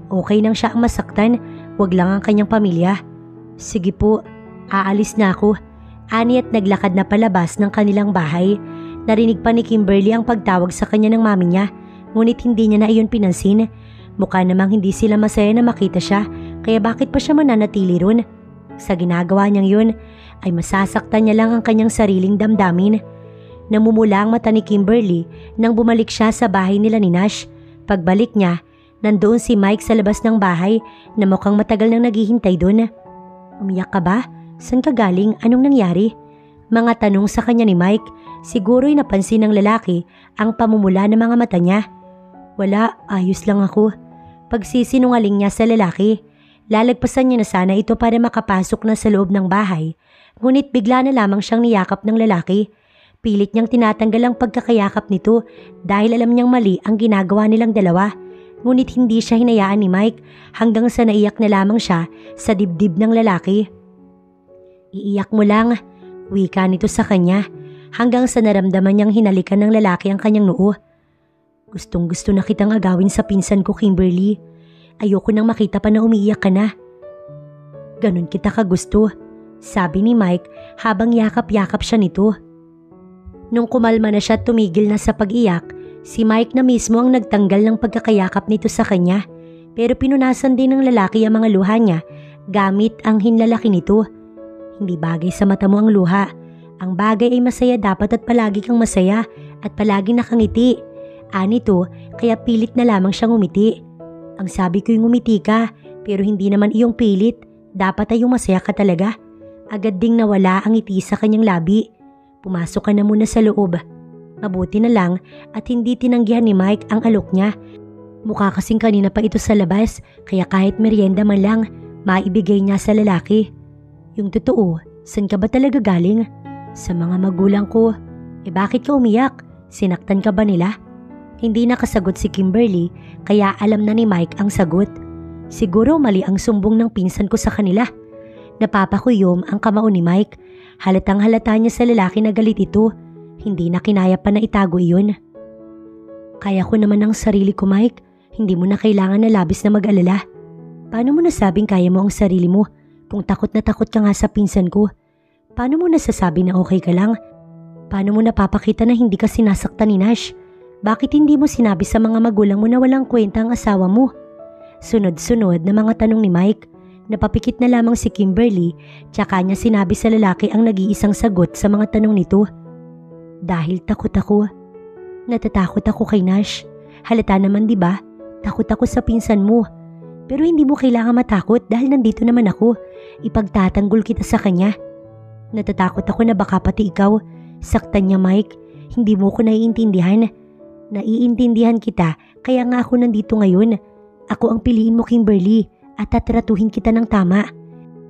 Okay nang siya ang masaktan, wag lang ang kanyang pamilya. Sige po, aalis na ako. Ani at naglakad na palabas ng kanilang bahay. Narinig pa ni Kimberly ang pagtawag sa kanya ng mami niya, ngunit hindi niya na iyon pinansin. Mukha namang hindi sila masaya na makita siya, kaya bakit pa siya mananatili ron? Sa ginagawa niyang yun, ay masasaktan niya lang ang kanyang sariling damdamin. Namumula ang mata ni Kimberly nang bumalik siya sa bahay nila ni Nash. Pagbalik niya, nandoon si Mike sa labas ng bahay na mukhang matagal nang naghihintay doon. Umiyak ka ba? Saan ka galing? Anong nangyari? Mga tanong sa kanya ni Mike. Siguro'y napansin ng lalaki ang pamumula ng mga mata niya. Wala, ayos lang ako. Pagsisinungaling niya sa lalaki. Lalagpasan niya na sana ito para makapasok na sa loob ng bahay. Ngunit bigla na lamang siyang niyakap ng lalaki. Pilit niyang tinatanggal ang pagkakayakap nito dahil alam niyang mali ang ginagawa nilang dalawa. Ngunit hindi siya hinayaan ni Mike hanggang sa naiyak na lamang siya sa dibdib ng lalaki. Iiyak mo lang, wika nito sa kanya, hanggang sa naramdaman niyang hinalikan ng lalaki ang kanyang noo. Gustong-gusto na kitang agawin sa pinsan ko, Kimberly. Ayoko nang makita pa na umiiyak ka na. Ganon kita kagusto, sabi ni Mike habang yakap-yakap siya nito. Nung kumalma na siya at tumigil na sa pag-iyak, si Mike na mismo ang nagtanggal ng pagkakayakap nito sa kanya. Pero pinunasan din ng lalaki ang mga luha niya gamit ang hinlalaki nito. Hindi bagay sa mata mo ang luha. Ang bagay ay masaya dapat at palagi kang masaya at palagi nakangiti. Anito, kaya pilit na lamang siyang umiti. Ang sabi ko yung umiti ka, pero hindi naman iyong pilit. Dapat ay yung masaya ka talaga. Agad ding nawala ang ngiti sa kanyang labi. Pumasok ka na muna sa loob. Mabuti na lang at hindi tinanggihan ni Mike ang alok niya. Mukha kasing kanina pa ito sa labas, kaya kahit merienda man lang, maibigay niya sa lalaki. Yung totoo, saan ka ba talaga galing? Sa mga magulang ko. Bakit ka umiyak? Sinaktan ka ba nila? Hindi nakasagot si Kimberly, kaya alam na ni Mike ang sagot. Siguro mali ang sumbong ng pinsan ko sa kanila. Napapakuyom ang kamao ni Mike. Halatang halata niya sa lalaki na galit ito. Hindi na kinaya pa na itago iyon. Kaya ko naman ang sarili ko, Mike. Hindi mo na kailangan na labis na mag-alala. Paano mo nasabing kaya mo ang sarili mo kung takot na takot ka nga sa pinsan ko? Paano mo nasasabi na okay ka lang? Paano mo napapakita na hindi ka sinasaktan ni Nash? Bakit hindi mo sinabi sa mga magulang mo na walang kwenta ang asawa mo? Sunod-sunod na mga tanong ni Mike. Napapikit na lamang si Kimberly, tsaka niya sinabi sa lalaki ang nag-iisang sagot sa mga tanong nito. Dahil takot ako. Natatakot ako kay Nash. Halata naman, di ba? Takot ako sa pinsan mo. Pero hindi mo kailangan matakot dahil nandito naman ako. Ipagtatanggol kita sa kanya. Natatakot ako na baka pati ikaw. Saktan niya, Mike. Hindi mo ko naiintindihan. Naiintindihan kita, kaya nga ako nandito ngayon. Ako ang piliin mo, Kimberly, at tatratuhin kita ng tama.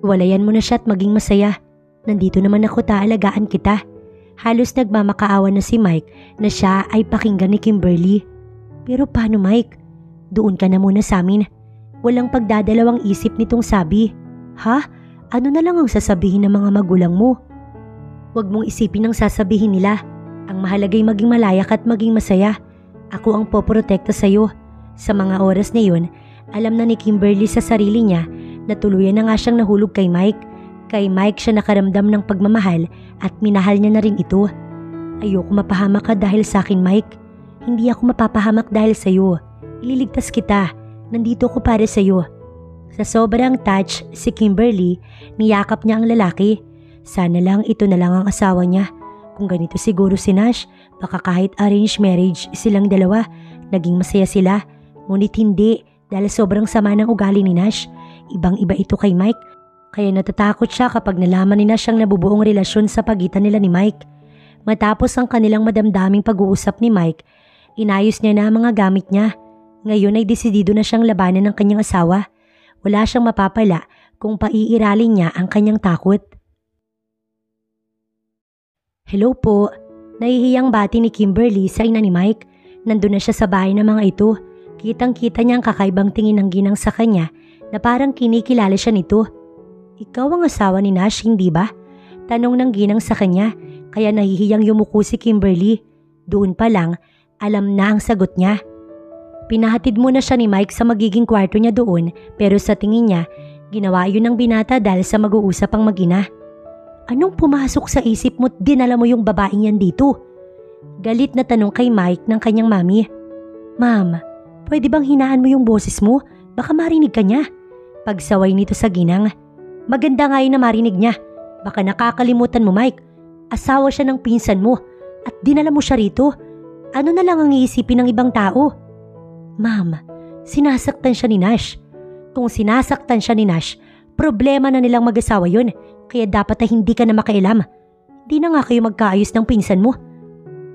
Walayan mo na siya at maging masaya. Nandito naman ako, taalagaan kita. Halos nagmamakaawa na si Mike na siya ay pakinggan ni Kimberly. Pero paano, Mike? Doon ka na muna sa amin. Walang pagdadalawang isip nitong sabi. Ha? Ano na lang ang sasabihin ng mga magulang mo? Huwag mong isipin ang sasabihin nila. Ang mahalagay maging malayak at maging masaya. Ako ang poprotekta sa'yo. Sa mga oras na yun, alam na ni Kimberly sa sarili niya na tuluyan na nga siyang nahulog kay Mike. Kay Mike siya nakaramdam ng pagmamahal at minahal niya na rin ito. Ayoko mapahamak ka dahil sa akin, Mike. Hindi ako mapapahamak dahil sa'yo. Ililigtas kita. Nandito ako para sa'yo. Sa sobrang touch si Kimberly, niyakap niya ang lalaki. Sana lang ito na lang ang asawa niya. Kung ganito siguro si Nash, baka kahit arranged marriage silang dalawa, naging masaya sila. Ngunit hindi dahil sobrang sama ng ugali ni Nash. Ibang-iba ito kay Mike. Kaya natatakot siya kapag nalaman ni Nash ang nabubuong relasyon sa pagitan nila ni Mike. Matapos ang kanilang madamdaming pag-uusap ni Mike, inayos niya na ang mga gamit niya. Ngayon ay desidido na siyang labanan ng kanyang asawa. Wala siyang mapapala kung paiiralin niya ang kanyang takot. Hello po. Nahihiyang bati ni Kimberly sa ina ni Mike. Nandun na siya sa bahay ng mga ito. Kitang-kita niya ang kakaibang tingin ng ginang sa kanya na parang kinikilala siya nito. Ikaw ang asawa ni Nash, hindi ba? Tanong ng ginang sa kanya, kaya nahihiyang yumuko si Kimberly. Doon pa lang, alam na ang sagot niya. Pinahatid muna siya ni Mike sa magiging kwarto niya doon, pero sa tingin niya, ginawa yun ng binata dahil sa mag-uusap ang mag-ina. Anong pumasok sa isip mo't dinala mo yung babaeng yan dito? Galit na tanong kay Mike ng kanyang mami. Ma'am, pwede bang hinaan mo yung boses mo? Baka marinig ka niya. Pagsaway nito sa ginang. Maganda nga yun na marinig niya. Baka nakakalimutan mo, Mike. Asawa siya ng pinsan mo at dinala mo siya rito. Ano na lang ang iisipin ng ibang tao? Ma'am, sinasaktan siya ni Nash. Kung sinasaktan siya ni Nash, problema na nilang mag-asawa yun. Kaya dapat ay hindi ka na makialam. Di na nga kayo magkaayos ng pinsan mo.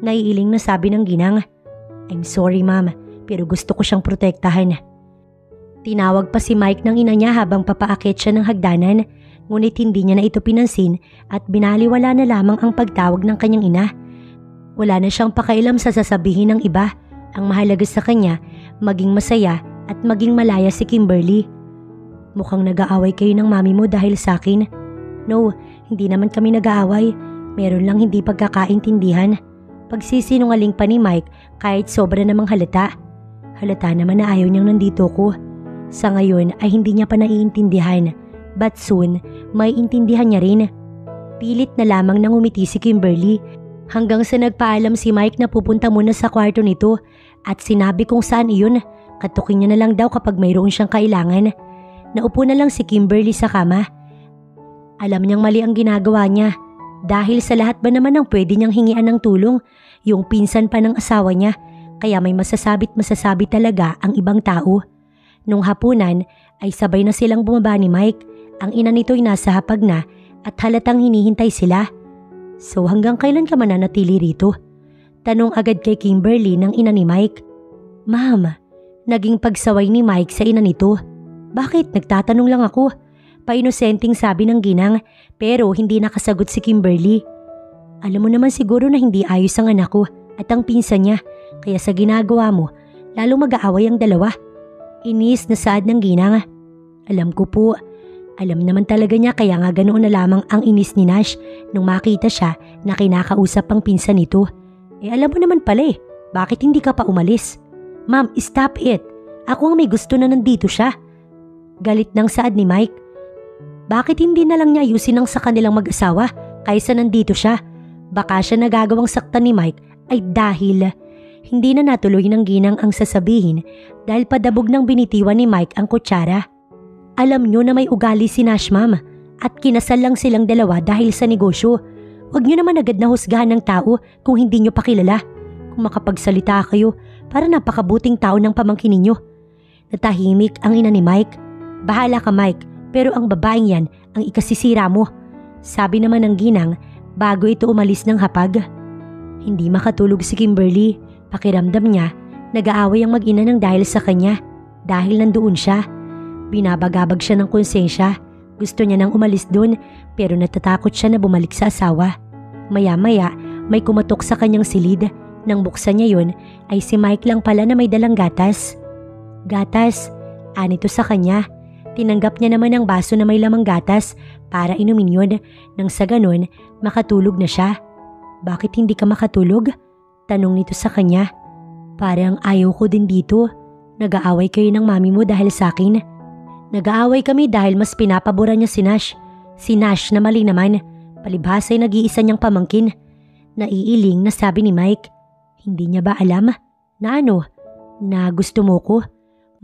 Naiiling na sabi ng ginang. I'm sorry, ma'am, pero gusto ko siyang protektahan. Tinawag pa si Mike ng ina niya habang papaakit siya ng hagdanan, ngunit hindi niya na ito pinansin at binaliwala na lamang ang pagtawag ng kanyang ina. Wala na siyang pakailam sa sasabihin ng iba. Ang mahalaga sa kanya, maging masaya at maging malaya si Kimberly. Mukhang nag-aaway kayo ng mami mo dahil sa akin. No, hindi naman kami nag-aaway. Meron lang hindi pagkakaintindihan. Pagsisinungaling pa ni Mike kahit sobra namang halata. Halata naman na ayaw niyang nandito ko. Sa ngayon ay hindi niya pa naiintindihan. But soon, may intindihan niya rin. Pilit na lamang nang umiti si Kimberly hanggang sa nagpaalam si Mike na pupunta muna sa kwarto nito at sinabi kung saan iyon. Katukin niya na lang daw kapag mayroon siyang kailangan. Naupo na lang si Kimberly sa kama. Alam niyang mali ang ginagawa niya. Dahil sa lahat ba naman ang pwede niyang hingian ng tulong, yung pinsan pa ng asawa niya, kaya may masasabi talaga ang ibang tao. Nung hapunan ay sabay na silang bumaba ni Mike. Ang ina nito'y nasa hapag na at halatang hinihintay sila. So hanggang kailan ka mananatili rito? Tanong agad kay Kimberly ng ina ni Mike. Ma'am, naging pagsaway ni Mike sa ina nito. Bakit? Nagtatanong lang ako. Painosenteng sabi ng ginang pero hindi nakasagot si Kimberly. Alam mo naman siguro na hindi ayos ang anak ko at ang pinsan niya kaya sa ginagawa mo lalo mag-aaway ang dalawa. Inis na saad ng ginang. Alam ko po. Alam naman talaga niya kaya nga ganoon na lamang ang inis ni Nash nung makita siya na kinakausap ang pinsan nito. Alam mo naman pala bakit hindi ka pa umalis? Ma'am, stop it. Ako ang may gusto na nandito siya. Galit ng saad ni Mike. Bakit hindi na lang niya ayusin ang sa kanilang mag-asawa kaysa nandito siya? Baka siya nagagawang saktan ni Mike ay dahil hindi na natuloy ng ginang ang sasabihin dahil padabog ng binitiwan ni Mike ang kutsara. Alam niyo na may ugali si Nash, ma'am, at kinasal lang silang dalawa dahil sa negosyo. Huwag niyo naman agad na husgahan ng tao kung hindi niyo pa kilala. Kung makapagsalita kayo, para napakabuting tao ng pamangkin ninyo. Natahimik ang ina ni Mike. Bahala ka, Mike. Pero ang babaeng yan ang ikasisira mo. Sabi naman ng ginang bago ito umalis ng hapag. Hindi makatulog si Kimberly. Pakiramdam niya, nag-aaway ang mag-ina ng dahil sa kanya. Dahil nandoon siya. Binabagabag siya ng konsensya. Gusto niya nang umalis doon pero natatakot siya na bumalik sa asawa. Maya-maya may kumatok sa kanyang silid. Nang buksan niya yun ay si Mike lang pala na may dalang gatas. Gatas, anito sa kanya. Tinanggap niya naman ang baso na may lamang gatas para inumin yun nang sa ganun makatulog na siya. Bakit hindi ka makatulog? Tanong nito sa kanya. Parang ayaw ko din dito. Nag-aaway kayo ng mami mo dahil sa akin. Nag-aaway kami dahil mas pinapabura niya si Nash. Si Nash na mali naman. Palibhas ay nag-iisa niyang pamangkin. Naiiling na sabi ni Mike. Hindi niya ba alam na na gusto mo ko?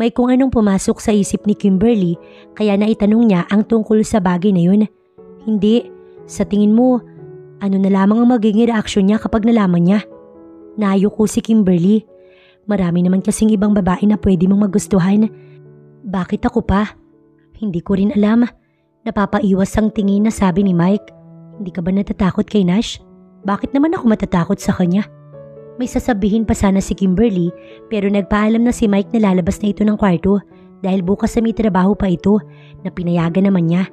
May kung anong pumasok sa isip ni Kimberly kaya naitanong niya ang tungkol sa bagay na yun. Hindi. Sa tingin mo, ano na lamang ang magiging reaksyon niya kapag nalaman niya? Naayoko si Kimberly. Marami naman kasing ibang babae na pwede mong magustuhan. Bakit ako pa? Hindi ko rin alam. Napapaiwas ang tingin na sabi ni Mike. Hindi ka ba natatakot kay Nash? Bakit naman ako matatakot sa kanya? May sasabihin pa sana si Kimberly pero nagpaalam na si Mike na lalabas na ito ng kwarto dahil bukas sa may trabaho pa ito na pinayagan naman niya.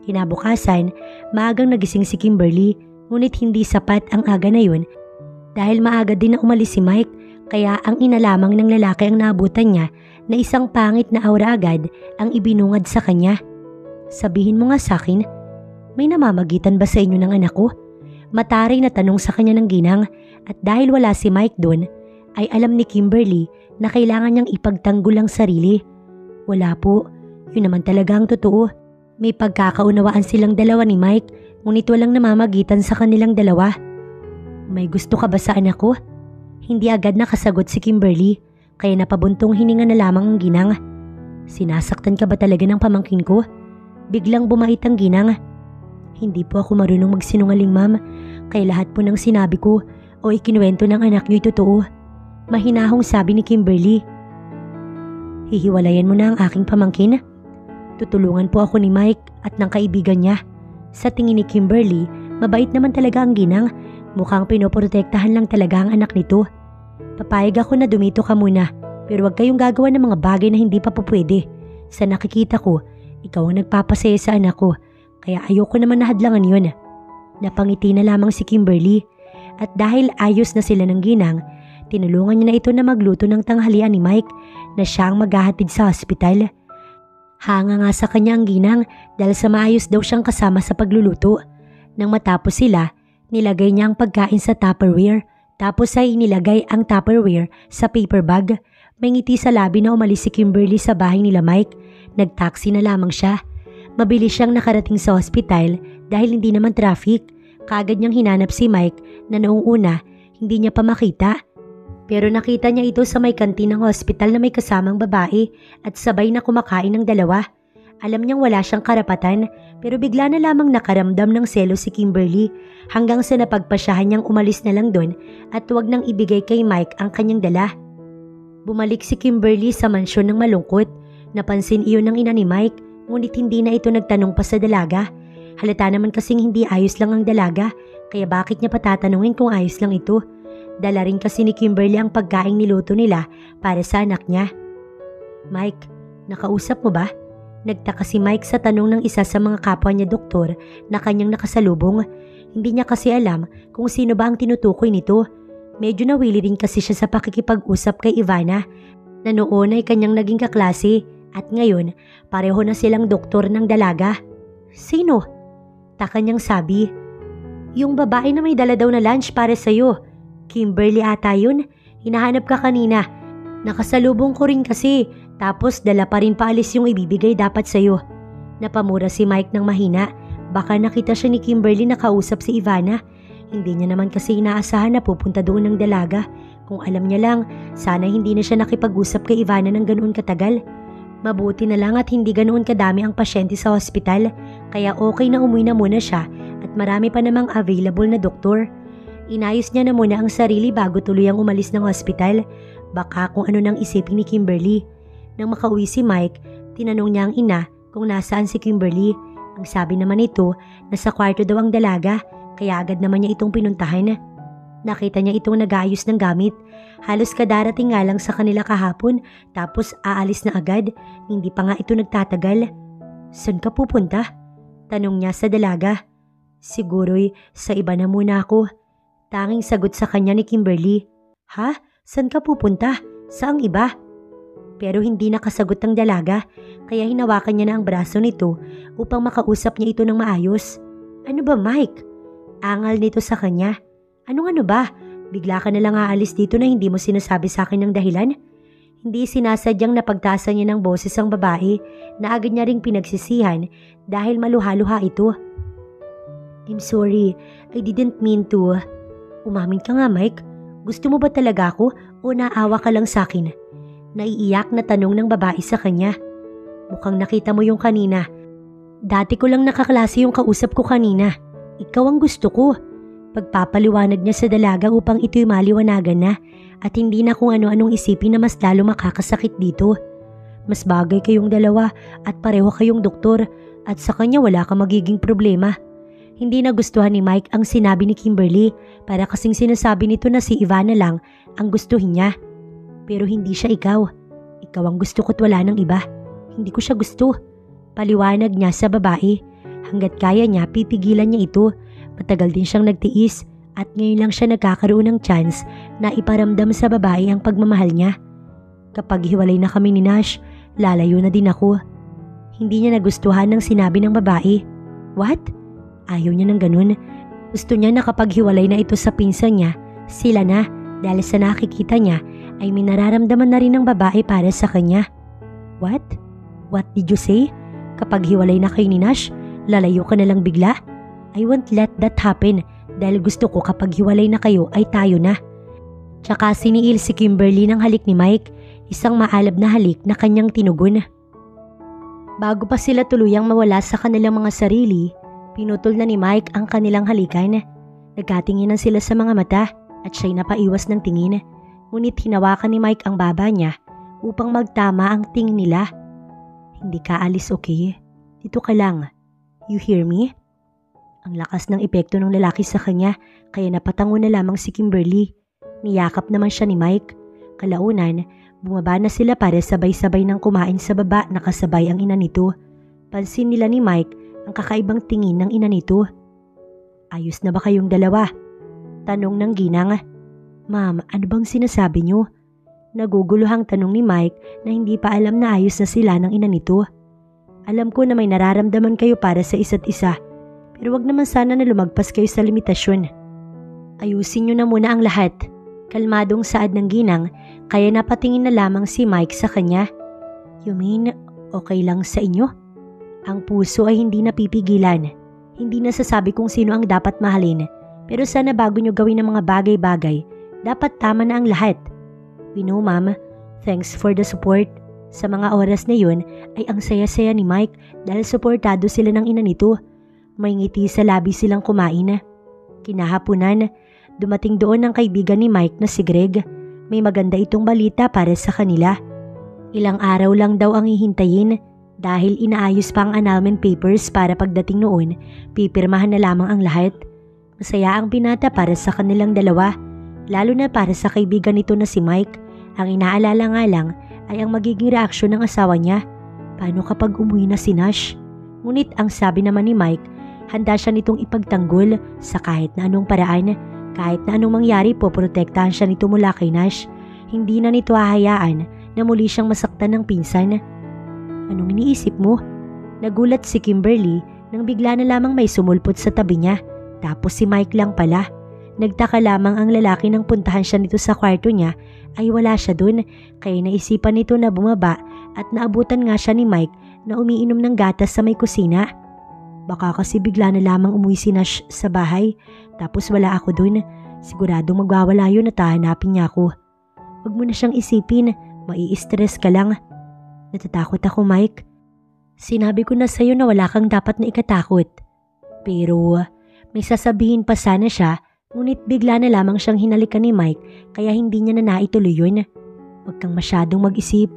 Kinabukasan, maagang nagising si Kimberly ngunit hindi sapat ang aga na yun dahil maaga din na umalis si Mike Kaya ang ina lamang ng lalaki ang naabutan niya na isang pangit na aura agad ang ibinungad sa kanya. Sabihin mo nga sa akin, may namamagitan ba sa inyo ng anak ko? Mataray na tanong sa kanya ng ginang at dahil wala si Mike doon, ay alam ni Kimberly na kailangan niyang ipagtanggol ang sarili. Wala po, yun naman talaga ang totoo. May pagkakaunawaan silang dalawa ni Mike, ngunit walang namamagitan sa kanilang dalawa. May gusto ka ba sa anak ko? Hindi agad nakasagot si Kimberly, kaya napabuntong hininga na lamang ang ginang. Sinasaktan ka ba talaga ng pamangkin ko? Biglang bumait ang ginang. Hindi po ako marunong magsinungaling, ma'am, kaya lahat po ng sinabi ko o ikinuwento ng anak niyo'y totoo. Mahinahong sabi ni Kimberly. Hihiwalayan mo na ang aking pamangkin? Tutulungan po ako ni Mike at ng kaibigan niya. Sa tingin ni Kimberly, mabait naman talaga ang ginang. Mukhang pinoprotektahan lang talaga ang anak nito. Papayag ako na dumito ka muna, pero huwag kayong gagawa ng mga bagay na hindi pa pupwede. Sa nakikita ko, ikaw ang nagpapasaya sa anak ko, kaya ayoko naman na hadlangan yun. Napangiti na lamang si Kimberly, at dahil ayos na sila ng ginang, tinulungan niya na ito na magluto ng tanghalian ni Mike na siya ang maghahatid sa hospital. Hanga nga sa kanya ang ginang dahil sa maayos daw siyang kasama sa pagluluto. Nang matapos sila, nilagay niya ang pagkain sa Tupperware, tapos ay inilagay ang Tupperware sa paper bag. May ngiti sa labi na umalis si Kimberly sa bahay nila Mike. Nagtaksi na lamang siya. Mabilis siyang nakarating sa hospital dahil hindi naman traffic. Kaagad niyang hinanap si Mike na noong una hindi niya pa makita. Pero nakita niya ito sa may kantin ng hospital na may kasamang babae at sabay na kumakain ng dalawa. Alam niyang wala siyang karapatan pero bigla na lamang nakaramdam ng selo si Kimberly hanggang sa napagpasyahan niyang umalis na lang doon at huwag nang ibigay kay Mike ang kanyang dala. Bumalik si Kimberly sa mansyon ng malungkot. Napansin iyon ng ina ni Mike ngunit hindi na ito nagtanong pa sa dalaga. Halata naman kasing hindi ayos lang ang dalaga kaya bakit niya patatanungin kung ayos lang ito. Dala rin kasi ni Kimberly ang pagkaing niluto nila para sa anak niya. Mike, nakausap mo ba? Nagtaka si Mike sa tanong ng isa sa mga kapwa niya doktor na kanyang nakasalubong. Hindi niya kasi alam kung sino ba ang tinutukoy nito. Medyo nawili rin kasi siya sa pakikipag-usap kay Ivana na noon ay kanyang naging kaklase at ngayon pareho na silang doktor ng dalaga. Sino? Taka niyang sabi. Yung babae na may dala daw na lunch para sa'yo. Kimberly ata yun. Hinahanap ka kanina. Nakasalubong ko rin kasi. Tapos dala pa rin paalis yung ibibigay dapat sa'yo. Napamura si Mike ng mahina. Baka nakita siya ni Kimberly na kausap si Ivana. Hindi niya naman kasi inaasahan na pupunta doon ng dalaga. Kung alam niya lang, sana hindi na siya nakipag-usap kay Ivana ng ganoon katagal. Mabuti na lang at hindi ganoon kadami ang pasyente sa hospital. Kaya okay na umuwi na muna siya at marami pa namang available na doktor. Inayos niya na muna ang sarili bago tuluyang umalis ng hospital. Baka kung ano nang isipin ni Kimberly. Nang makauwi si Mike, tinanong niya ang ina kung nasaan si Kimberly. Ang sabi naman ito, nasa kwarto daw ang dalaga, kaya agad naman niya itong pinuntahan. Nakita niya itong nag-aayos ng gamit. Halos kadarating nga lang sa kanila kahapon, tapos aalis na agad. Hindi pa nga ito nagtatagal. Saan ka pupunta? Tanong niya sa dalaga. Siguro'y sa iba na muna ako. Tanging sagot sa kanya ni Kimberly. Ha? Saan ka pupunta? Saang iba? Pero hindi nakasagot ang dalaga, kaya hinawakan niya na ang braso nito upang makausap niya ito ng maayos. Ano ba, Mike? Angal nito sa kanya. Ano ba? Bigla ka na lang aalis dito na hindi mo sinasabi sa akin ng dahilan? Hindi sinasadyang napagtaasan niya ng boses ang babae na agad niya ring pinagsisihan dahil maluha-luha ito. I'm sorry, I didn't mean to. Umamin ka nga, Mike. Gusto mo ba talaga ako o naawa ka lang sa akin? Naiiyak na tanong ng babae sa kanya. Mukhang nakita mo yung kanina. Dati ko lang nakaklase yung kausap ko kanina. Ikaw ang gusto ko. Pagpapaliwanag niya sa dalaga upang ito'y maliwanagan na at hindi na kung ano-anong isipin na mas lalo makakasakit dito. Mas bagay kayong dalawa at pareho kayong doktor at sa kanya wala ka magiging problema. Hindi nagustuhan ni Mike ang sinabi ni Kimberly para kasing sinasabi nito na si Ivana lang ang gustuhin niya. Pero hindi siya ikaw. Ikaw ang gusto ko't wala ng iba. Hindi ko siya gusto. Paliwanag niya sa babae. Hanggat kaya niya, pipigilan niya ito. Matagal din siyang nagtiis At ngayon lang siya nagkakaroon ng chance na iparamdam sa babae ang pagmamahal niya. Kapag hiwalay na kami ni Nash, lalayo na din ako. Hindi niya nagustuhan ng sinabi ng babae. What? Ayaw niya ng ganun. Gusto niya na kapag hiwalay na ito sa pinsan niya, sila na, dahil sa nakikita niya ay may nararamdaman na rin ng babae para sa kanya. What? What did you say? Kapag hiwalay na kayo ni Nash, lalayo ka na lang bigla? I won't let that happen dahil gusto ko kapag hiwalay na kayo ay tayo na. Tsaka siniil si Kimberly ng halik ni Mike, isang maalab na halik na kanyang tinugon. Bago pa sila tuluyang mawala sa kanilang mga sarili, pinutol na ni Mike ang kanilang halikan. Nagkatinginan sila sa mga mata at siya'y napaiwas ng tingin. Ngunit hinawakan ni Mike ang baba niya upang magtama ang tingin nila. Hindi ka alis, okay? Dito ka lang. You hear me? Ang lakas ng epekto ng lalaki sa kanya kaya napatango na lamang si Kimberly. Niyakap naman siya ni Mike. Kalaunan, bumaba na sila para sabay-sabay nang kumain sa baba na kasabay ang ina nito. Pansin nila ni Mike ang kakaibang tingin ng ina nito. Ayos na ba kayong dalawa? Tanong ng ginang. Ma'am, ano bang sinasabi niyo? Naguguluhang tanong ni Mike na hindi pa alam na ayos na sila ng ina nito. Alam ko na may nararamdaman kayo para sa isa't isa. Pero wag naman sana na lumagpas kayo sa limitasyon. Ayusin niyo na muna ang lahat. Kalmadong saad ng ginang kaya napatingin na lamang si Mike sa kanya. You mean, okay lang sa inyo? Ang puso ay hindi napipigilan. Hindi nasasabi kung sino ang dapat mahalin. Pero sana bago niyo gawin ang mga bagay-bagay, dapat tama na ang lahat. We know, ma'am. Thanks for the support. Sa mga oras na yun ay ang saya-saya ni Mike dahil suportado sila ng ina nito. May ngiti sa labi silang kumain. Kinahapunan, dumating doon ang kaibigan ni Mike na si Greg. May maganda itong balita para sa kanila. Ilang araw lang daw ang hihintayin dahil inaayos pa ang annulment papers para pagdating noon, pipirmahan na lamang ang lahat. Masaya ang binata para sa kanilang dalawa, lalo na para sa kaibigan nito na si Mike. Ang inaalala nga lang ay ang magiging reaksyon ng asawa niya. Paano kapag umuwi na si Nash? Ngunit ang sabi naman ni Mike, handa siya nitong ipagtanggol sa kahit na anong paraan. Kahit na anong mangyari po, protektahan siya nito mula kay Nash. Hindi na nito hahayaan na muli siyang masaktan ng pinsan. Anong iniisip mo? Nagulat si Kimberly nang bigla na lamang may sumulpot sa tabi niya. Tapos si Mike lang pala. Nagtaka lamang ang lalaki nang puntahan siya nito sa kwarto niya ay wala siya dun. Kaya naisipan nito na bumaba at naabutan nga siya ni Mike na umiinom ng gatas sa may kusina. Baka kasi bigla na lamang umuwi si Nash sa bahay tapos wala ako dun. Siguradong magwawala yun at hahanapin niya ako. Huwag mo na siyang isipin, mai-stress ka lang. Natatakot ako, Mike. Sinabi ko na sa'yo na wala kang dapat na ikatakot. Pero may sasabihin pa sana siya, ngunit bigla na lamang siyang hinalikan ni Mike kaya hindi niya na naituloy yun. Huwag kang masyadong mag-isip,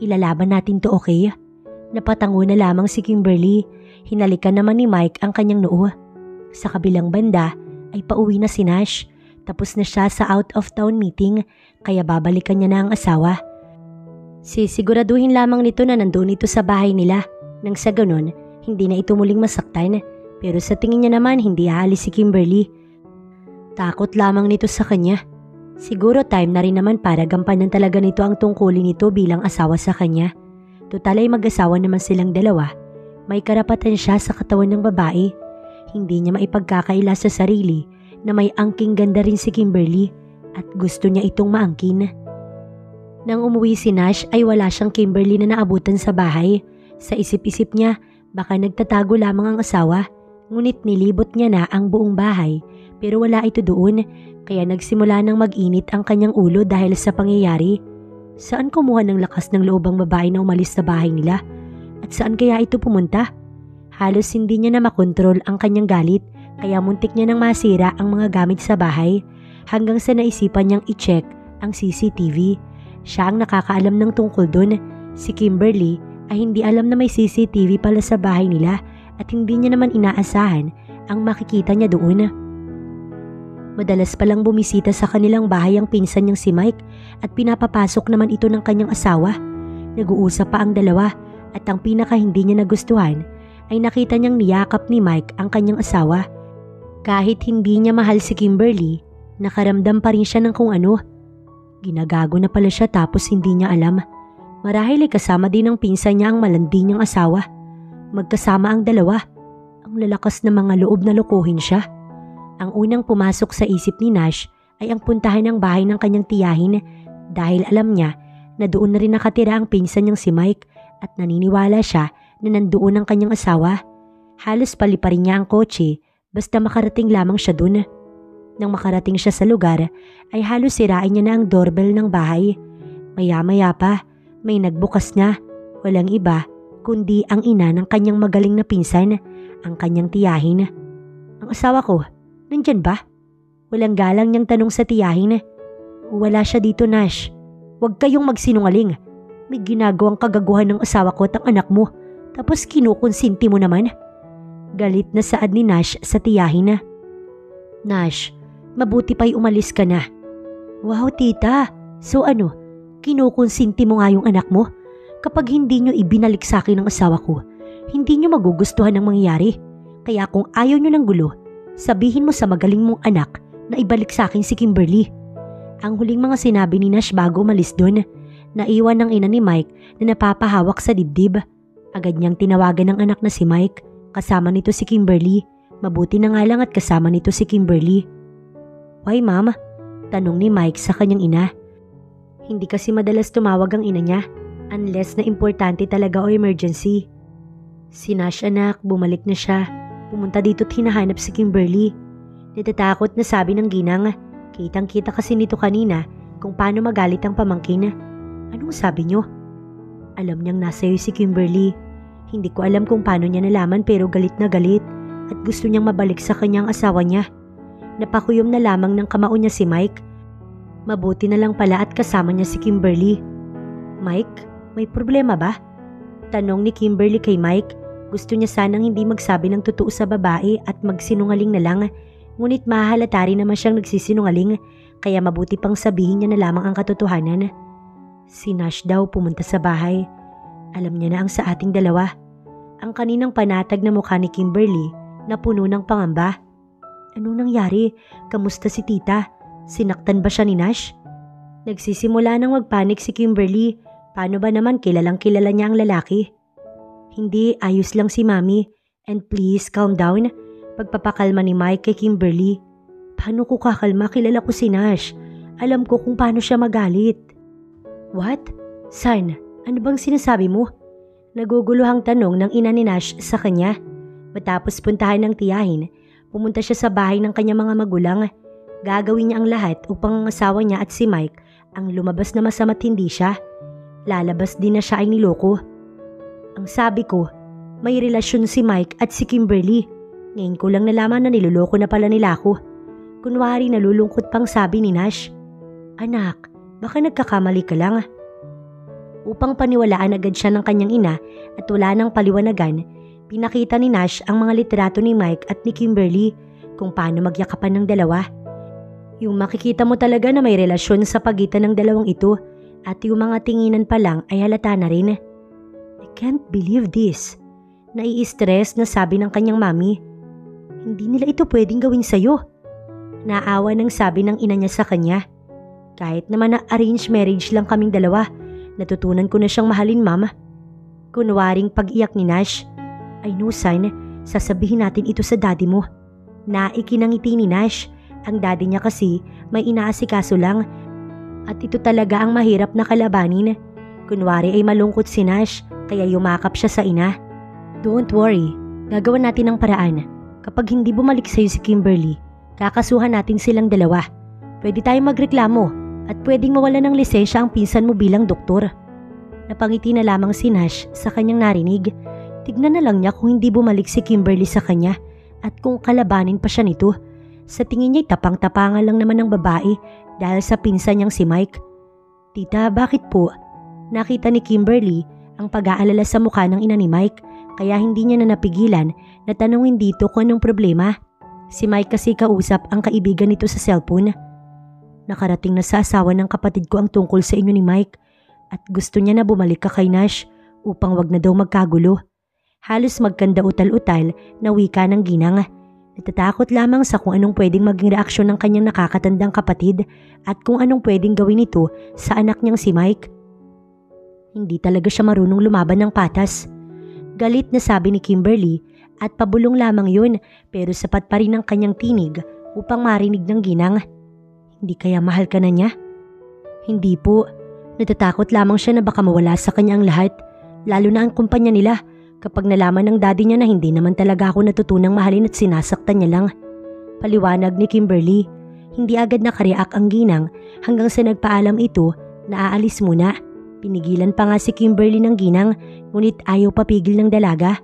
ilalaban natin to, okay? Napatango na lamang si Kimberly. Hinalikan naman ni Mike ang kanyang noo. Sa kabilang banda ay pauwi na si Nash. Tapos na siya sa out-of-town meeting kaya babalikan niya na ang asawa. Sisiguraduhin lamang nito na nandoon ito sa bahay nila. Nang sa ganon, hindi na ito muling masaktan. Pero sa tingin niya naman hindi aalis si Kimberly. Takot lamang nito sa kanya. Siguro time na rin naman para gampanan talaga nito ang tungkulin nito bilang asawa sa kanya. Total ay mag-asawa naman silang dalawa. May karapatan siya sa katawan ng babae. Hindi niya maipagkakaila sa sarili na may angking ganda rin si Kimberly at gusto niya itong maangkin. Nang umuwi si Nash ay wala siyang Kimberly na naabutan sa bahay. Sa isip-isip niya, baka nagtatago lamang ang asawa. Ngunit nilibot niya na ang buong bahay pero wala ito doon kaya nagsimula ng mag-init ang kanyang ulo dahil sa pangyayari. Saan kumuha ng lakas ng loob ang babae na umalis sa bahay nila? At saan kaya ito pumunta? Halos hindi niya na makontrol ang kanyang galit kaya muntik niya nang masira ang mga gamit sa bahay hanggang sa naisipan niyang i-check ang CCTV. Siya ang nakakaalam ng tungkol doon. Si Kimberly ay hindi alam na may CCTV pala sa bahay nila at hindi niya naman inaasahan ang makikita niya doon. Madalas palang bumisita sa kanilang bahay ang pinsan niyang si Mike at pinapapasok naman ito ng kanyang asawa. Nag-uusap pa ang dalawa at ang pinaka hindi niya nagustuhan ay nakita niyang niyakap ni Mike ang kanyang asawa. Kahit hindi niya mahal si Kimberly, nakaramdam pa rin siya ng kung ano. Ginagago na pala siya tapos hindi niya alam. Marahil ay kasama din ng pinsan niya ang malandi niyang asawa. Magkasama ang dalawa. Ang lalakas na mga loob na lokohin siya. Ang unang pumasok sa isip ni Nash ay ang puntahan ng bahay ng kanyang tiyahin dahil alam niya na doon na rin nakatira ang pinsan niyang si Mike at naniniwala siya na nandoon ang kanyang asawa. Halos paliparin niya ang kotse basta makarating lamang siya dun. Nang makarating siya sa lugar ay halos sirain niya na ang doorbell ng bahay. Maya-maya pa, may nagbukas na. Walang iba kundi ang ina ng kanyang magaling na pinsan, ang kanyang tiyahin. Ang asawa ko, nandyan ba? Walang galang niyang tanong sa tiyahin. Wala siya dito, Nash. Huwag kayong magsinungaling. May ginagawang kagaguhan ng asawa ko at ang anak mo. Tapos kinukonsinti mo naman. Galit na saad ni Nash sa tiyahin. Nash, mabuti pa'y umalis ka na. Wow, tita. So ano, kinukonsinti mo nga yung anak mo? Kapag hindi nyo ibinalik sa akin ang asawa ko, hindi nyo magugustuhan ang mangyayari. Kaya kung ayaw nyo ng gulo, sabihin mo sa magaling mong anak na ibalik sa akin si Kimberly. Ang huling mga sinabi ni Nash bago umalis doon, naiwan ng ina ni Mike na napapahawak sa dibdib. Agad niyang tinawagan ng anak na si Mike, kasama nito si Kimberly. Mabuti na nga lang at kasama nito si Kimberly. Why, ma'am? Tanong ni Mike sa kanyang ina. Hindi kasi madalas tumawag ang ina niya, unless na importante talaga o emergency. Si Nash anak, bumalik na siya. Pumunta dito't hinahanap si Kimberly. Natatakot na sabi ng ginang. Kitang-kita kasi nito kanina kung paano magalit ang pamangkin. Anong sabi niyo? Alam niyang nasa iyo si Kimberly. Hindi ko alam kung paano niya nalaman pero galit na galit at gusto niyang mabalik sa kanyang asawa niya. Napakuyom na lamang ng kamao niya si Mike. Mabuti na lang pala at kasama niya si Kimberly. Mike, may problema ba? Tanong ni Kimberly kay Mike. Gusto niya sanang hindi magsabi ng totoo sa babae at magsinungaling na lang. Ngunit mahahalata rin naman siyang nagsisinungaling kaya mabuti pang sabihin niya na lamang ang katotohanan. Si Nash daw pumunta sa bahay. Alam niya na ang sa ating dalawa. Ang kaninang panatag na mukha ni Kimberly na puno ng pangamba. Anong nangyari? Kamusta si tita? Sinaktan ba siya ni Nash? Nagsisimula nang magpanik si Kimberly. Paano ba naman kilalang kilala niya ang lalaki? Hindi, ayos lang si Mami. And please, calm down. Pagpapakalma ni Mike kay Kimberly. Paano ko kakalma? Kilala ko si Nash. Alam ko kung paano siya magalit. What? Son, ano bang sinasabi mo? Naguguluhang tanong ng ina ni Nash sa kanya. Matapos puntahan ng tiyahin, pumunta siya sa bahay ng kanyang mga magulang. Gagawin niya ang lahat upang ang asawa niya at si Mike ang lumabas na masama't hindi siya. Lalabas din na siya ay niloko. Ang sabi ko, may relasyon si Mike at si Kimberly. Ngayon ko lang nalaman na niloloko na pala nila ako. Kunwari nalulungkot pang sabi ni Nash. Anak, baka nagkakamali ka lang. Upang paniwalaan agad siya ng kanyang ina at wala nang paliwanagan, pinakita ni Nash ang mga litrato ni Mike at ni Kimberly kung paano magyakapan ng dalawa. Yung makikita mo talaga na may relasyon sa pagitan ng dalawang ito at yung mga tinginan pa lang ay halata na rin. I can't believe this. Nai-stress na sabi ng kanyang mami. Hindi nila ito pwedeng gawin sa'yo. Naawa nang sabi ng ina niya sa kanya. Kahit naman na arranged marriage lang kaming dalawa, natutunan ko na siyang mahalin, mama. Kunwaring pag-iyak ni Nash. I know, son, sasabihin natin ito sa daddy mo. Naikinangiti ni Nash. Ang daddy niya kasi may inaasikaso lang. At ito talaga ang mahirap na kalabanin. Kunwari ay malungkot si Nash, kaya yumakap siya sa ina. Don't worry, gagawan natin ang paraan. Kapag hindi bumalik sa'yo si Kimberly, kakasuhan natin silang dalawa. Pwede tayong magreklamo at pwedeng mawala ng lisensya ang pinsan mo bilang doktor. Napangiti na lamang si Nash sa kanyang narinig. Tignan na lang niya kung hindi bumalik si Kimberly sa kanya at kung kalabanin pa siya nito. Sa tingin niya'y tapang-tapangan lang naman ng babae dahil sa pinsan niyang si Mike. Tita, bakit po? Nakita ni Kimberly ang pag-aalala sa mukha ng ina ni Mike kaya hindi niya na napigilan na tanungin dito kung anong problema. Si Mike kasi kausap ang kaibigan nito sa cellphone. Nakarating na sa asawa ng kapatid ko ang tungkol sa inyo ni Mike at gusto niya na bumalik ka kay Nash upang wag na daw magkagulo. Halos magkanda utal-utal na wika ng ginang. Natatakot lamang sa kung anong pwedeng maging reaksyon ng kanyang nakakatandang kapatid at kung anong pwedeng gawin nito sa anak niyang si Mike. Hindi talaga siya marunong lumaban ng patas. Galit na sabi ni Kimberly at pabulong lamang yun pero sapat pa rin ang kanyang tinig upang marinig ng ginang. Hindi kaya mahal ka na niya? Hindi po. Natatakot lamang siya na baka mawala sa kanya ang lahat, lalo na ang kumpanya nila. Kapag nalaman ng daddy niya na hindi naman talaga ako natutunang mahalin at sinasaktan niya lang. Paliwanag ni Kimberly. Hindi agad nakareact ang ginang hanggang sa nagpaalam ito na aalis muna. Pinigilan pa nga si Kimberly ng ginang ngunit ayaw papigil ng dalaga.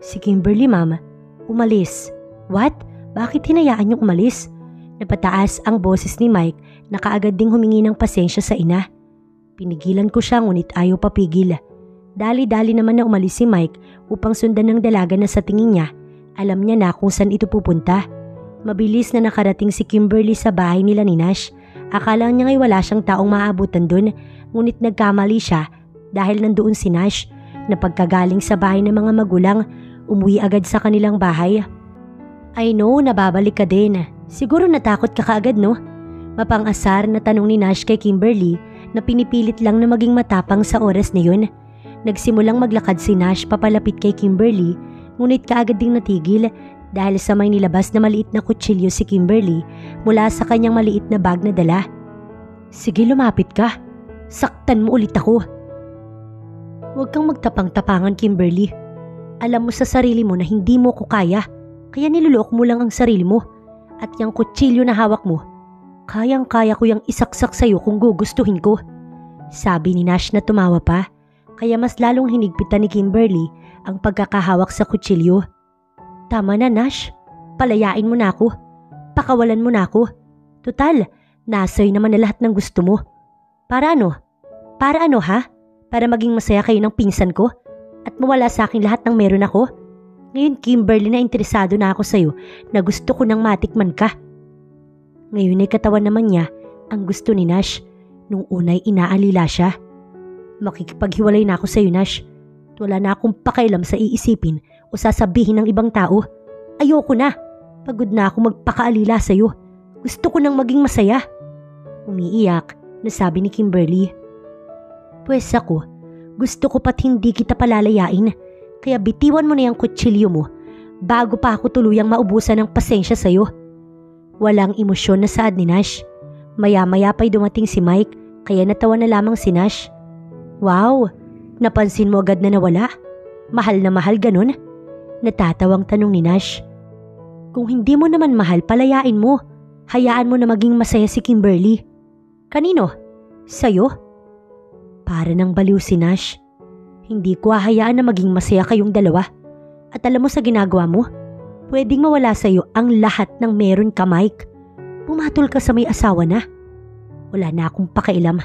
Si Kimberly, ma'am, umalis. What? Bakit hinayaan niyong umalis? Napataas ang boses ni Mike na kaagad ding humingi ng pasensya sa ina. Pinigilan ko siya ngunit ayaw papigil. Dali-dali naman na umalis si Mike upang sundan ng dalaga na sa tingin niya, alam niya na kung saan ito pupunta. Mabilis na nakarating si Kimberly sa bahay nila ni Nash. Akala niya ngay wala siyang taong maabutan dun, ngunit nagkamali siya dahil nandoon si Nash na pagkagaling sa bahay ng mga magulang, umuwi agad sa kanilang bahay. I know, nababalik ka din. Siguro natakot ka kaagad, no? Mapang-asar na tanong ni Nash kay Kimberly na pinipilit lang na maging matapang sa oras na yun. Nagsimulang maglakad si Nash papalapit kay Kimberly, ngunit kaagad ding natigil dahil sa may nilabas na maliit na kutsilyo si Kimberly mula sa kanyang maliit na bag na dala. Sige, lumapit ka. Saktan mo ulit ako. Huwag kang magtapang-tapangan, Kimberly. Alam mo sa sarili mo na hindi mo ko kaya, kaya niluloko mo lang ang sarili mo. At yung kutsilyo na hawak mo, kayang-kaya ko yung isaksak sa'yo kung gugustuhin ko. Sabi ni Nash na tumawa pa. Kaya mas lalong hinigpitan ni Kimberly ang pagkakahawak sa kutsilyo. Tama na, Nash. Palayain mo na ako. Pakawalan mo na ako. Tutal, nasa'yo naman na lahat ng gusto mo. Para ano? Para ano, ha? Para maging masaya kayo ng pinsan ko? At mawala sa akin lahat ng meron ako? Ngayon, Kimberly, na interesado na ako sa'yo na gusto ko nang matikman ka. Ngayon ay katawan naman niya ang gusto ni Nash. Nung unay inaalila siya. Makikipaghiwalay na ako sa iyo, Nash. Wala na akong pakialam sa iisipin o sasabihin ng ibang tao. Ayoko na. Pagod na ako magpakaalila sa iyo. Gusto ko nang maging masaya. Umiiyak na sabi ni Kimberly. Pwes ako, gusto ko pat hindi kita palalayain. Kaya bitiwan mo na yung kutsilyo mo bago pa ako tuluyang maubusan ng pasensya sa iyo. Walang emosyon na saad ni Nash. Maya-maya pa'y dumating si Mike kaya natawa na lamang si Nash. Wow, napansin mo agad na nawala? Mahal na mahal ganun? Natatawang tanong ni Nash. Kung hindi mo naman mahal, palayain mo. Hayaan mo na maging masaya si Kimberly. Kanino? Sa'yo? Para nang baliw si Nash. Hindi ko hahayaan na maging masaya kayong dalawa. At alam mo sa ginagawa mo, pwedeng mawala sa'yo ang lahat ng meron ka, Mike. Pumatol ka sa may asawa na. Wala na akong pakialam.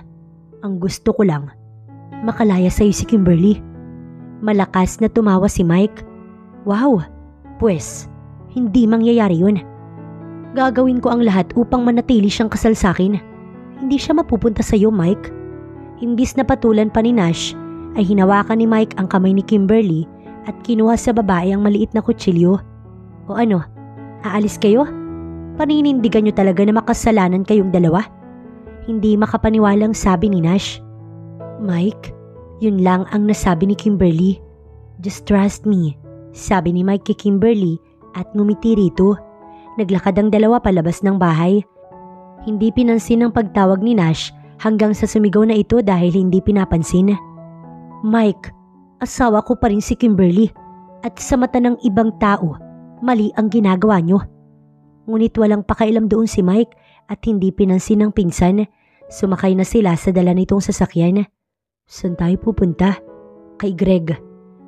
Ang gusto ko lang, makalaya sa'yo si Kimberly. Malakas na tumawa si Mike. Wow, pues, hindi mangyayari yun. Gagawin ko ang lahat upang manatili siyang kasal sa akin. Hindi siya mapupunta sa'yo, Mike. Imbis na patulan pa ni Nash, ay hinawakan ni Mike ang kamay ni Kimberly at kinuha sa babae ang maliit na kutsilyo. O ano, aalis kayo? Paninindigan niyo talaga na makasalanan kayong dalawa? Hindi makapaniwalang sabi ni Nash. Mike, yun lang ang nasabi ni Kimberly. Just trust me, sabi ni Mike kay Kimberly at ngumiti rito. Naglakad ang dalawa palabas ng bahay. Hindi pinansin ang pagtawag ni Nash hanggang sa sumigaw na ito dahil hindi pinapansin. Mike, asawa ko pa rin si Kimberly at sa mata ng ibang tao, mali ang ginagawa niyo. Ngunit walang pakailam doon si Mike at hindi pinansin ng pinsan. Sumakay na sila sa dala nitong sasakyan. Saan tayo pupunta? Kay Greg.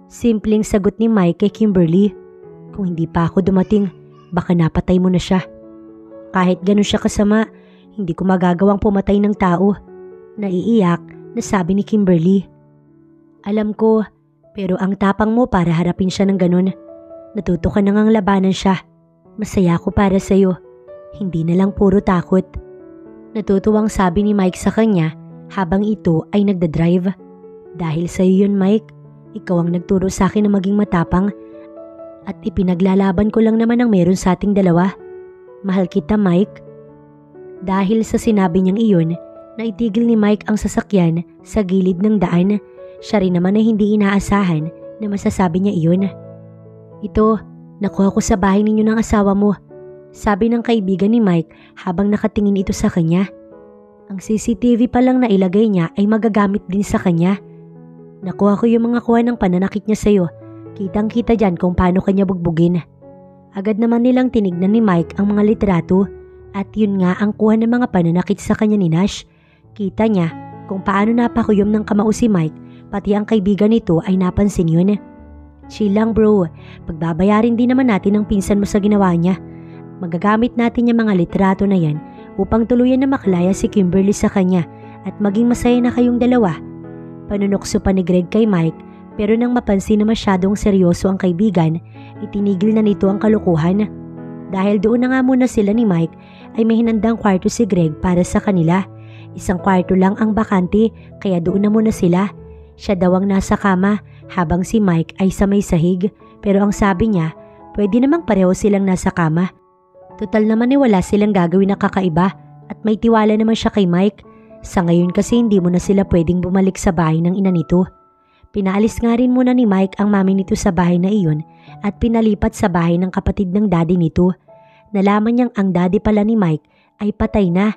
Simpleng sagot ni Mike kay Kimberly. Kung hindi pa ako dumating, baka napatay mo na siya. Kahit ganun siya kasama, hindi ko magagawang pumatay ng tao. Naiiyak na sabi ni Kimberly. Alam ko, pero ang tapang mo para harapin siya ng ganun. Natuto ka nang labanan siya. Masaya ako para sa'yo. Hindi na lang puro takot. Natutuwang sabi ni Mike sa kanya habang ito ay nagdadrive. Dahil sa'yo yun, Mike. Ikaw ang nagturo sa akin na maging matapang At ipinaglalaban ko lang naman ang meron sa ating dalawa. Mahal kita, Mike. Dahil sa sinabi niyang iyon, naitigil ni Mike ang sasakyan sa gilid ng daan. Siya rin naman ay hindi inaasahan na masasabi niya iyon. Ito, nakuha ko sa bahay ninyo ng asawa mo, sabi ng kaibigan ni Mike habang nakatingin ito sa kanya. Ang CCTV pa lang na ilagay niya ay magagamit din sa kanya. Nakuha ko yung mga kuha ng pananakit niya sa'yo. Kitang-kita dyan kung paano kanya bugbugin. Agad naman nilang tinignan ni Mike ang mga litrato at yun nga ang kuha ng mga pananakit sa kanya ni Nash. Kita niya kung paano napakuyom ng kamao si Mike, pati ang kaibigan nito ay napansin yun. Chill lang bro, pagbabayarin din naman natin ang pinsan mo sa ginawa niya. Magagamit natin yung mga litrato na yan upang tuluyan na maklaya si Kimberly sa kanya at maging masaya na kayong dalawa. Panunokso pa ni Greg kay Mike. Pero nang mapansin na masyadong seryoso ang kaibigan, itinigil na nito ang kalukuhan. Dahil doon na nga muna sila ni Mike, ay may hinandang kwarto si Greg para sa kanila. Isang kwarto lang ang bakante, kaya doon na muna sila. Siya daw ang nasa kama, habang si Mike ay sa may sahig. Pero ang sabi niya, pwede namang pareho silang nasa kama. Total naman wala silang gagawin na kakaiba, at may tiwala naman siya kay Mike. Sa ngayon kasi hindi mo na sila pwedeng bumalik sa bahay ng ina nito. Pinaalis nga rin muna ni Mike ang mami nito sa bahay na iyon at pinalipat sa bahay ng kapatid ng daddy nito. Nalaman niyang ang daddy pala ni Mike ay patay na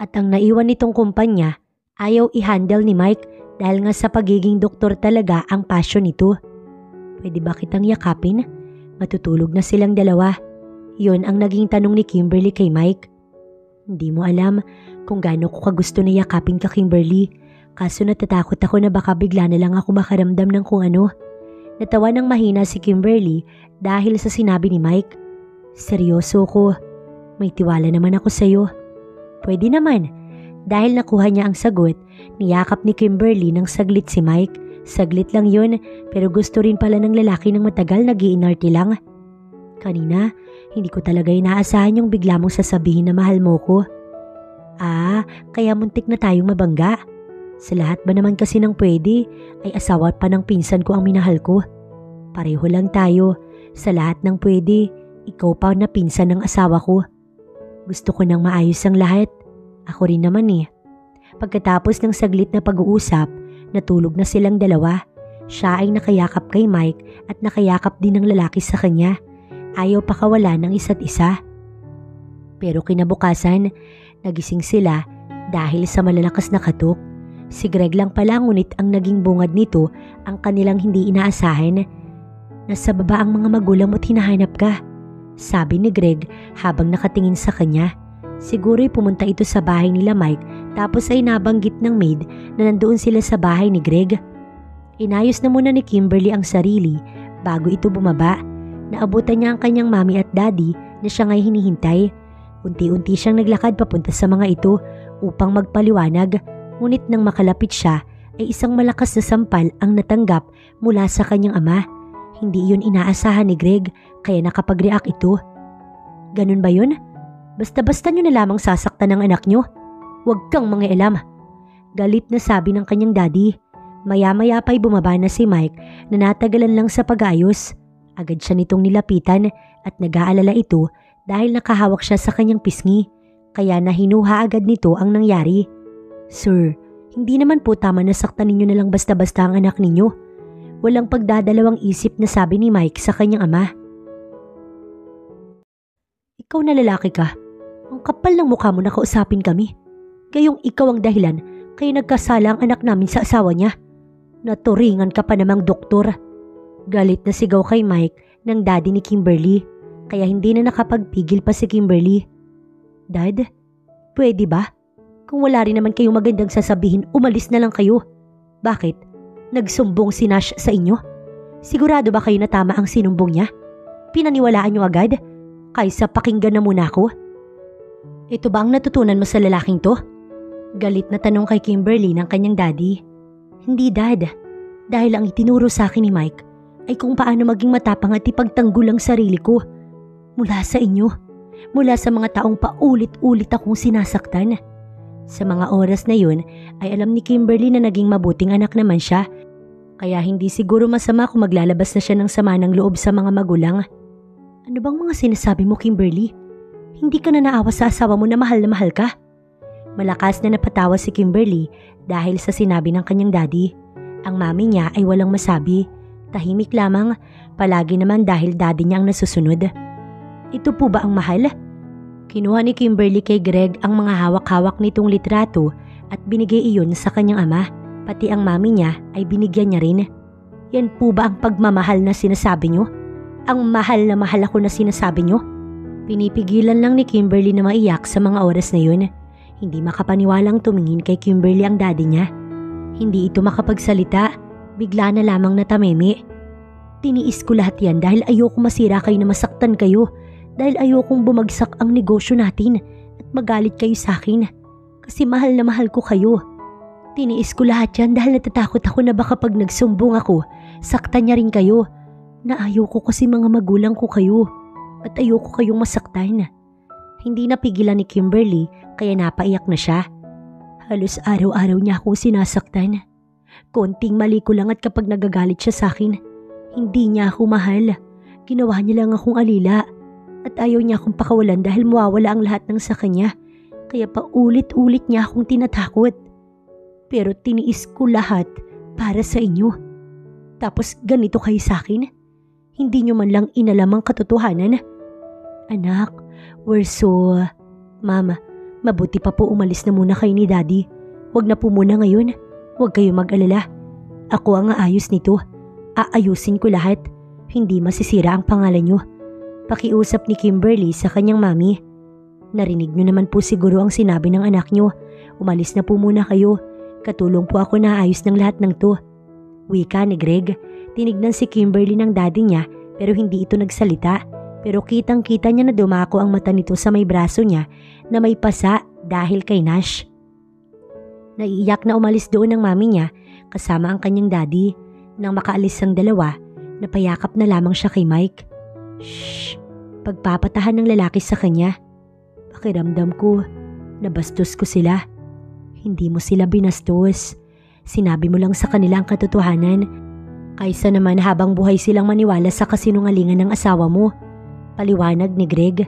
at ang naiwan nitong kumpanya ayaw i-handle ni Mike dahil nga sa pagiging doktor talaga ang passion nito. Pwede ba kitang yakapin? Matutulog na silang dalawa. Yun ang naging tanong ni Kimberly kay Mike. Hindi mo alam kung gaano ko kagusto na yakapin ka, Kimberly. Kaso natatakot ako na baka bigla na lang ako makaramdam ng kung ano. Natawa ng mahina si Kimberly dahil sa sinabi ni Mike. Seryoso ko. May tiwala naman ako sa'yo. Pwede naman. Dahil nakuha niya ang sagot, niyakap ni Kimberly ng saglit si Mike. Saglit lang yun, pero gusto rin pala ng lalaki ng matagal nag-iinarte lang. Kanina, hindi ko talaga inaasahan yung bigla mong sasabihin na mahal mo ko. Kaya muntik na tayong mabangga. Sa lahat ba naman kasi ng pwede, ay asawa pa ng pinsan ko ang minahal ko. Pareho lang tayo. Sa lahat ng pwede, ikaw pa na pinsan ng asawa ko. Gusto ko nang maayos ang lahat. Ako rin naman eh. Pagkatapos ng saglit na pag-uusap, natulog na silang dalawa. Siya ay nakayakap kay Mike at nakayakap din ng lalaki sa kanya. Ayaw pakawala ng isa't isa. Pero kinabukasan, nagising sila dahil sa malalakas na katok. Si Greg lang pala ngunit ang naging bungad nito ang kanilang hindi inaasahan. Nasa baba ang mga magulang mo't hinahanap ka, sabi ni Greg habang nakatingin sa kanya. Siguro'y pumunta ito sa bahay nila Mike tapos ay nabanggit ng maid na nandoon sila sa bahay ni Greg. Inayos na muna ni Kimberly ang sarili bago ito bumaba. Naabutan niya ang kanyang mami at daddy na siya nga'y hinihintay. Unti-unti siyang naglakad papunta sa mga ito upang magpaliwanag. Ngunit nang makalapit siya ay isang malakas na sampal ang natanggap mula sa kanyang ama. Hindi yun inaasahan ni Greg kaya nakapag-react ito. Ganun ba yun? Basta-basta nyo na lamang sasaktan ng anak nyo. Huwag kang mangialam. Galit na sabi ng kanyang daddy. Maya-maya pa'y bumaba na si Mike na natagalan lang sa pag-ayos. Agad siya nitong nilapitan at nag-aalala ito dahil nakahawak siya sa kanyang pisngi. Kaya nahinuha agad nito ang nangyari. Sir, hindi naman po tama na saktan ninyo na lang basta-basta ang anak ninyo. Walang pagdadalawang isip na sabi ni Mike sa kanyang ama. Ikaw na lalaki ka. Ang kapal ng mukha mo na kausapin kami. Gayong ikaw ang dahilan kaya nagkasala ang anak namin sa asawa niya. Naturingan ka pa namang doktor. Galit na sigaw kay Mike ng daddy ni Kimberly kaya hindi na nakapagpigil pa si Kimberly. Dad, pwede ba? Kung wala rin naman kayong magandang sasabihin, umalis na lang kayo. Bakit? Nagsumbong si Nash sa inyo? Sigurado ba kayo na tama ang sinumbong niya? Pinaniwalaan niyo agad? Kaysa pakinggan na muna ako? Ito ba ang natutunan mo sa lalaking to? Galit na tanong kay Kimberly ng kanyang daddy. Hindi dad. Dahil ang itinuro sa akin ni Mike ay kung paano maging matapang at ipagtanggol ang sarili ko. Mula sa inyo. Mula sa mga taong paulit-ulit akong sinasaktan. Sa mga oras na yun ay alam ni Kimberly na naging mabuting anak naman siya Kaya hindi siguro masama kung maglalabas na siya ng sama ng loob sa mga magulang. Ano bang mga sinasabi mo, Kimberly? Hindi ka na naawa sa asawa mo na mahal ka? Malakas na napatawa si Kimberly dahil sa sinabi ng kanyang daddy. Ang mami niya ay walang masabi. Tahimik lamang, palagi naman dahil daddy niya ang nasusunod. Ito po ba ang mahal? Kinuha ni Kimberly kay Greg ang mga hawak-hawak nitong litrato at binigay iyon sa kanyang ama. Pati ang mami niya ay binigyan niya rin. Yan po ba ang pagmamahal na sinasabi niyo? Ang mahal na mahal ako na sinasabi niyo? Pinipigilan lang ni Kimberly na maiyak sa mga oras na yun. Hindi makapaniwalang tumingin kay Kimberly ang daddy niya. Hindi ito makapagsalita, bigla na lamang natamimi. Tiniis ko lahat yan dahil ayoko masira kayo na masaktan kayo. Dahil ayokong bumagsak ang negosyo natin at magalit kayo sa akin. Kasi mahal na mahal ko kayo. Tiniis ko lahat yan dahil natatakot ako na baka pag nagsumbong ako, saktan niya rin kayo. Na ayoko kasi mga magulang ko kayo. At ayoko kayong masaktan. Hindi napigilan ni Kimberly kaya napaiyak na siya. Halos araw-araw niya akong sinasaktan. Konting mali ko lang at kapag nagagalit siya sa akin, hindi niya ako mahal. Ginawa niya lang akong alila. At ayaw niya akong pakawalan dahil mawawala ang lahat ng sa kanya. Kaya paulit-ulit niya akong tinatakot. Pero tiniis ko lahat para sa inyo. Tapos ganito kayo sa akin? Hindi niyo man lang inalam ang katotohanan. Anak, we're so... Mama, mabuti pa po umalis na muna kayo ni Daddy. Huwag na po muna ngayon. Huwag kayo mag-alala. Ako ang aayos nito. Aayusin ko lahat. Hindi masisira ang pangalan niyo. Pakiusap ni Kimberly sa kanyang mami. Narinig niyo naman po siguro ang sinabi ng anak niyo. Umalis na po muna kayo. Katulong po ako na ayos ng lahat ng to. Wika ni Greg. Tinignan si Kimberly ng daddy niya pero hindi ito nagsalita. Pero kitang-kita niya na dumako ang mata nito sa may braso niya na may pasa dahil kay Nash. Naiiyak na umalis doon ang mami niya kasama ang kanyang daddy. Nang makaalis ang dalawa, napayakap na lamang siya kay Mike. Shhh! Pagpapatahan ng lalaki sa kanya. Pakiramdam ko, nabastos ko sila. Hindi mo sila binastos. Sinabi mo lang sa kanila ang katotohanan. Kaysa naman habang buhay silang maniwala sa kasinungalingan ng asawa mo. Paliwanag ni Greg.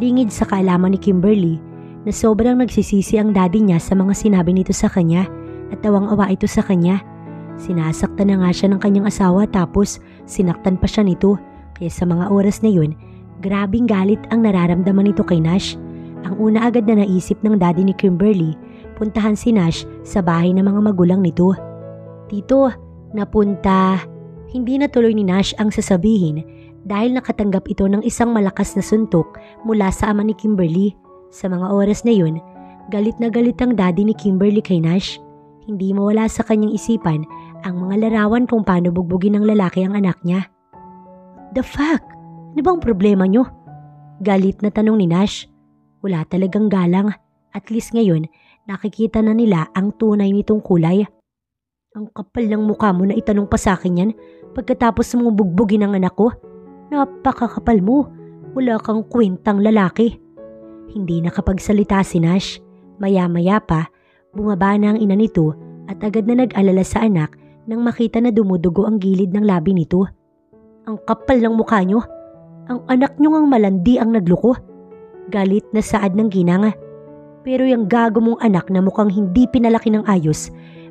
Lingid sa kaalaman ni Kimberly na sobrang nagsisisi ang daddy niya sa mga sinabi nito sa kanya at tawang-awa ito sa kanya. Sinasaktan na nga siya ng kanyang asawa tapos sinaktan pa siya nito. Kaya sa mga oras na yun, grabing galit ang nararamdaman nito kay Nash. Ang una agad na naisip ng daddy ni Kimberly, puntahan si Nash sa bahay ng mga magulang nito. Tito, napunta. Hindi natuloy ni Nash ang sasabihin dahil nakatanggap ito ng isang malakas na suntok mula sa ama ni Kimberly. Sa mga oras na yun, galit na galit ang daddy ni Kimberly kay Nash. Hindi mawala sa kanyang isipan ang mga larawan kung paano bugbugin ng lalaki ang anak niya. The fuck? Ano bang problema nyo? Galit na tanong ni Nash. Wala talagang galang. At least ngayon, nakikita na nila ang tunay nitong kulay. Ang kapal ng mukha mo na itanong pa sa akin yan pagkatapos mo bugbugin ang anak ko. Napakakapal mo. Wala kang kwentang lalaki. Hindi nakapagsalita si Nash. Maya-maya pa, bumaba na ang ina nito at agad na nag-alala sa anak nang makita na dumudugo ang gilid ng labi nito. Ang kapal ng mukha nyo. Ang anak nyo ngang malandi ang nagloko. Galit na saad ng ginang. Pero yung gago mong anak na mukhang hindi pinalaki ng ayos,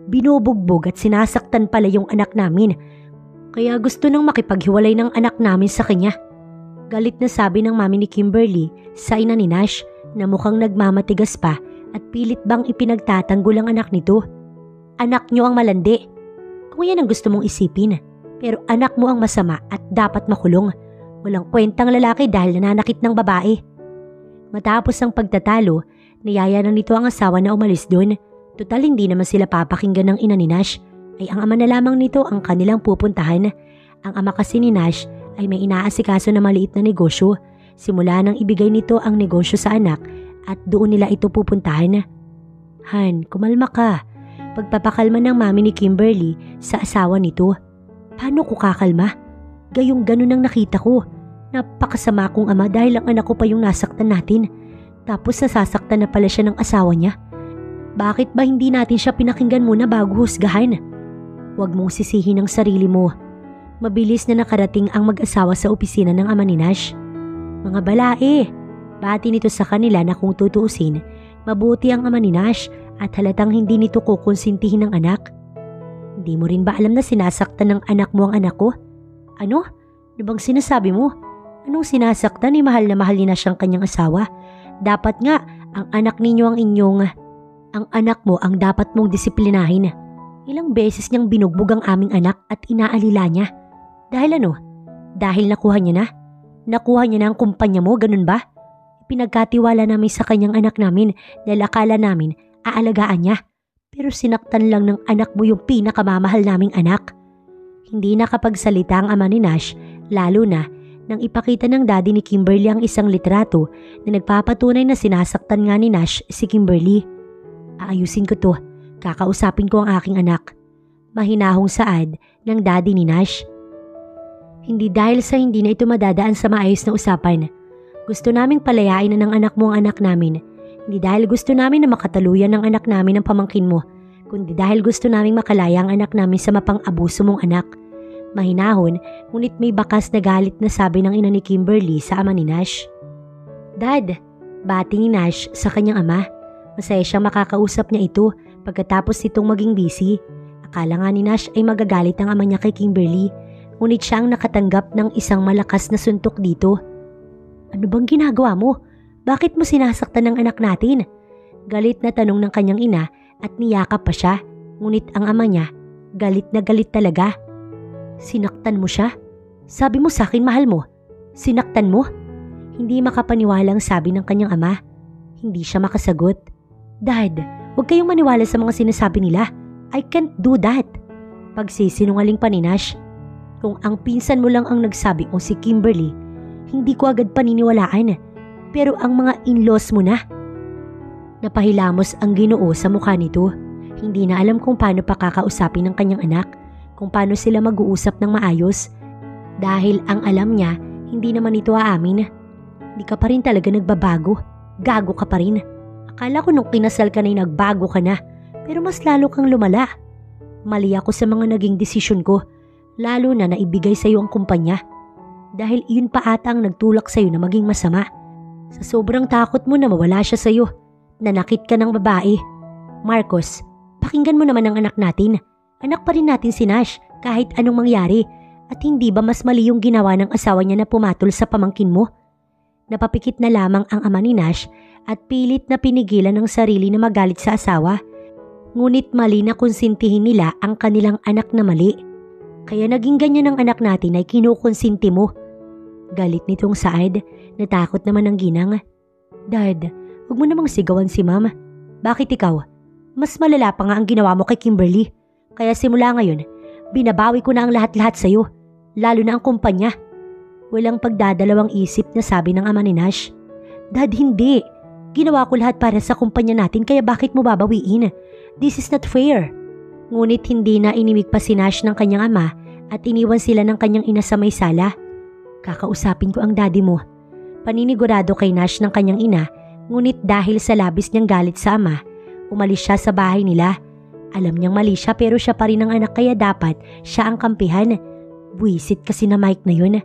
binubugbog at sinasaktan pala yung anak namin. Kaya gusto nang makipaghiwalay ng anak namin sa kanya. Galit na sabi ng mami ni Kimberly sa ina ni Nash na mukhang nagmamatigas pa at pilit bang ipinagtatanggol ang anak nito. Anak nyo ang malandi. Kung yan ang gusto mong isipin. Pero anak mo ang masama at dapat makulong. Walang kwentang lalaki dahil nananakit ng babae. Matapos ang pagtatalo, niyaya na nito ang asawa na umalis doon. Total hindi naman sila papakinggan ng ina ni Nash. Ay ang ama na lamang nito ang kanilang pupuntahan. Ang ama kasi ni Nash ay may inaasikaso na maliit na negosyo. Simula nang ibigay nito ang negosyo sa anak at doon nila ito pupuntahan. Han, kumalma ka. Pagpapakalma ng mami ni Kimberly sa asawa nito. Paano ko kakalma? Gayong ganun ang nakita ko. Napakasama kong ama dahil ang anak ko pa yung nasaktan natin. Tapos nasasaktan na pala siya ng asawa niya. Bakit ba hindi natin siya pinakinggan muna bago husgahan? Huwag mong sisihin ang sarili mo. Mabilis na nakarating ang mag-asawa sa opisina ng ama ni Nash. Mga balae, bati nito sa kanila na kung tutuusin, mabuti ang ama ni Nash at halatang hindi nito kukonsintihin ng anak. Hindi mo rin ba alam na sinasaktan ng anak mo ang anak ko? Ano? Ano bang sinasabi mo? Anong sinasaktan ni mahal na mahal ni Nash ang kanyang asawa? Dapat nga, ang anak ninyo ang anak mo ang dapat mong disiplinahin. Ilang beses niyang binugbog ang aming anak at inaalila niya. Dahil ano? Dahil nakuha niya na? Nakuha niya na ang kumpanya mo, ganun ba? Pinagkatiwala namin sa kanyang anak namin dahil akala namin aalagaan niya. Pero sinaktan lang ng anak mo yung pinakamamahal naming anak. Hindi nakapagsalita ang ama ni Nash, lalo na nang ipakita ng daddy ni Kimberly ang isang litrato na nagpapatunay na sinasaktan nga ni Nash si Kimberly. Aayusin ko to, kakausapin ko ang aking anak. Mahinahong saad ng daddy ni Nash. Hindi dahil sa hindi na ito madadaan sa maayos na usapan. Gusto naming palayain na ng anak mo ang anak namin. Hindi dahil gusto namin na makataluyan ng anak namin ang pamangkin mo, kundi dahil gusto naming makalaya ang anak namin sa mapang-abuso mong anak. Mahinahon, ngunit may bakas na galit na sabi ng ina ni Kimberly sa ama ni Nash. Dad, bati ni Nash sa kanyang ama. Masaya siyang makakausap niya ito pagkatapos itong maging busy. Akala nga ni Nash ay magagalit ang ama niya kay Kimberly, ngunit siya ang nakatanggap ng isang malakas na suntok dito. Ano bang ginagawa mo? Bakit mo sinasaktan ng anak natin? Galit na tanong ng kanyang ina at niyakap pa siya, ngunit ang ama niya, galit na galit talaga. Sinaktan mo siya? Sabi mo sa akin mahal mo. Sinaktan mo? Hindi makapaniwalang sabi ng kanyang ama. Hindi siya makasagot. Dad, huwag kayong maniwala sa mga sinasabi nila. I can't do that. Pagsisinungaling pa ni Nash. Kung ang pinsan mo lang ang nagsabi o si Kimberly, hindi ko agad paniniwalaan. Pero ang mga in-laws mo na. Napahilamos ang Ginoo sa mukha nito. Hindi na alam kung paano pakakausapin ng kanyang anak, kung paano sila mag-uusap ng maayos. Dahil ang alam niya, hindi naman ito aamin. Hindi ka pa rin talaga nagbabago. Gago ka pa rin. Akala ko nung kinasal ka na'y nagbago ka na, pero mas lalo kang lumala. Mali ako sa mga naging desisyon ko, lalo na naibigay sa iyo ang kumpanya. Dahil iyon pa ata ang nagtulak sa iyo na maging masama. Sa sobrang takot mo na mawala siya sa iyo, nanakit ka ng babae. Marcos, pakinggan mo naman ang anak natin. Anak pa rin natin si Nash kahit anong mangyari. At hindi ba mas mali yung ginawa ng asawa niya na pumatol sa pamangkin mo? Napapikit na lamang ang ama ni Nash at pilit na pinigilan ng sarili na magalit sa asawa. Ngunit mali na konsintihin nila ang kanilang anak na mali. Kaya naging ganyan ang anak natin ay kinukonsinti mo. Galit nitong Saad, natakot naman ang ginang. Dad, huwag mo namang sigawan si Ma'am. Bakit ikaw? Mas malala pa nga ang ginawa mo kay Kimberly. Kaya simula ngayon, binabawi ko na ang lahat-lahat sa'yo, lalo na ang kumpanya. Walang pagdadalawang isip na sabi ng ama ni Nash. Dad, hindi. Ginawa ko lahat para sa kumpanya natin kaya bakit mo babawiin? This is not fair. Ngunit hindi na inimig pa si Nash ng kanyang ama at iniwan sila ng kanyang ina sa may sala. Kakausapin ko ang daddy mo. Paninigurado kay Nash ng kanyang ina, ngunit dahil sa labis niyang galit sa ama, umalis siya sa bahay nila. Alam niyang mali siya pero siya pa rin ang anak kaya dapat siya ang kampihan. Buwisit kasi na Mike na yun.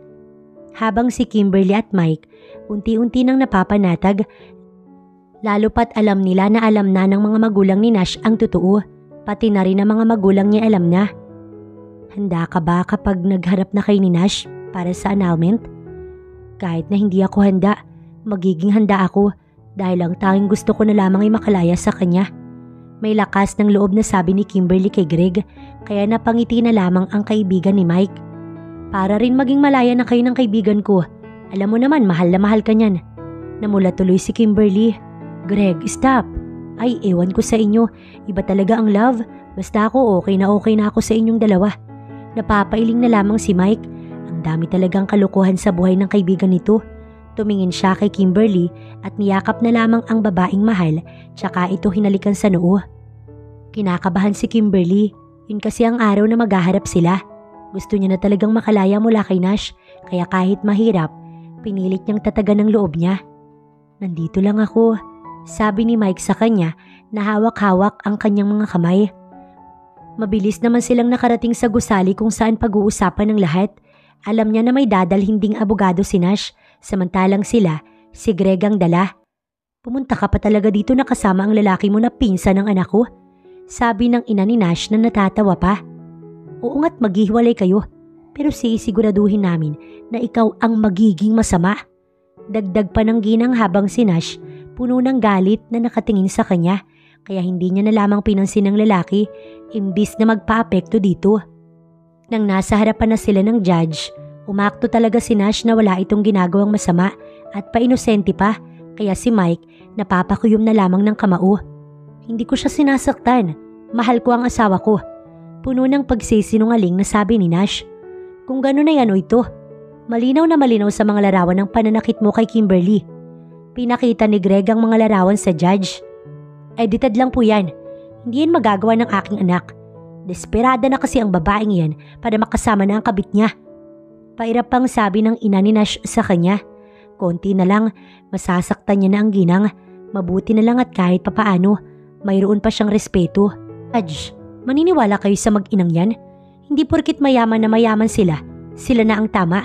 Habang si Kimberly at Mike unti-unti nang napapanatag, lalo pat alam nila na alam na ng mga magulang ni Nash ang totoo, pati na rin ang mga magulang niya alam na. Handa ka ba kapag nagharap na kay ni Nash para sa annulment? Kahit na hindi ako handa, magiging handa ako dahil ang tanging gusto ko na lamang ay makalaya sa kanya. May lakas ng loob na sabi ni Kimberly kay Greg, kaya napangiti na lamang ang kaibigan ni Mike. Para rin maging malaya na kayo ng kaibigan ko. Alam mo naman, mahal na mahal ka niyan. Namula tuloy si Kimberly. Greg, stop. Ay, ewan ko sa inyo. Iba talaga ang love. Basta ako okay na ako sa inyong dalawa. Napapailing na lamang si Mike. Ang dami talagang kalukuhan sa buhay ng kaibigan nito. Tumingin siya kay Kimberly at niyakap na lamang ang babaeng mahal, tsaka ito hinalikan sa noo. Kinakabahan si Kimberly. Yun kasi ang araw na maghaharap sila. Gusto niya na talagang makalaya mula kay Nash, kaya kahit mahirap, pinilit niyang tatagan ng loob niya. Nandito lang ako, sabi ni Mike sa kanya na hawak-hawak ang kanyang mga kamay. Mabilis naman silang nakarating sa gusali kung saan pag-uusapan ng lahat. Alam niya na may dadalhin ding abogado si Nash, samantalang sila, si Greg ang dala. Pumunta ka pa talaga dito na kasama ang lalaki mo na pinsan ng anak ko? Sabi ng ina ni Nash na natatawa pa. Oo nga't maghihiwalay kayo, pero sisiguraduhin namin na ikaw ang magiging masama. Dagdag pa ng ginang habang si Nash puno ng galit na nakatingin sa kanya, kaya hindi niya na lamang pinansin ng lalaki imbis na magpa-apekto dito. Nang nasa harapan na sila ng judge, umakto talaga si Nash na wala itong ginagawang masama at painosente pa, kaya si Mike napapakuyom na lamang ng kamao. Hindi ko siya sinasaktan, mahal ko ang asawa ko. Puno ng pagsisinungaling na sabi ni Nash. Kung gano'n ay ano ito? Malinaw na malinaw sa mga larawan ng pananakit mo kay Kimberly. Pinakita ni Greg ang mga larawan sa judge. Edited lang po yan. Hindi yan magagawa ng aking anak. Desperada na kasi ang babaeng yan para makasama na ang kabit niya. Pairap pang sabi ng ina ni Nash sa kanya. Konti na lang, masasaktan niya na ang ginang. Mabuti na lang at kahit papaano, mayroon pa siyang respeto. Judge, maniniwala kayo sa mag-inang yan? Hindi porkit mayaman na mayaman sila na ang tama.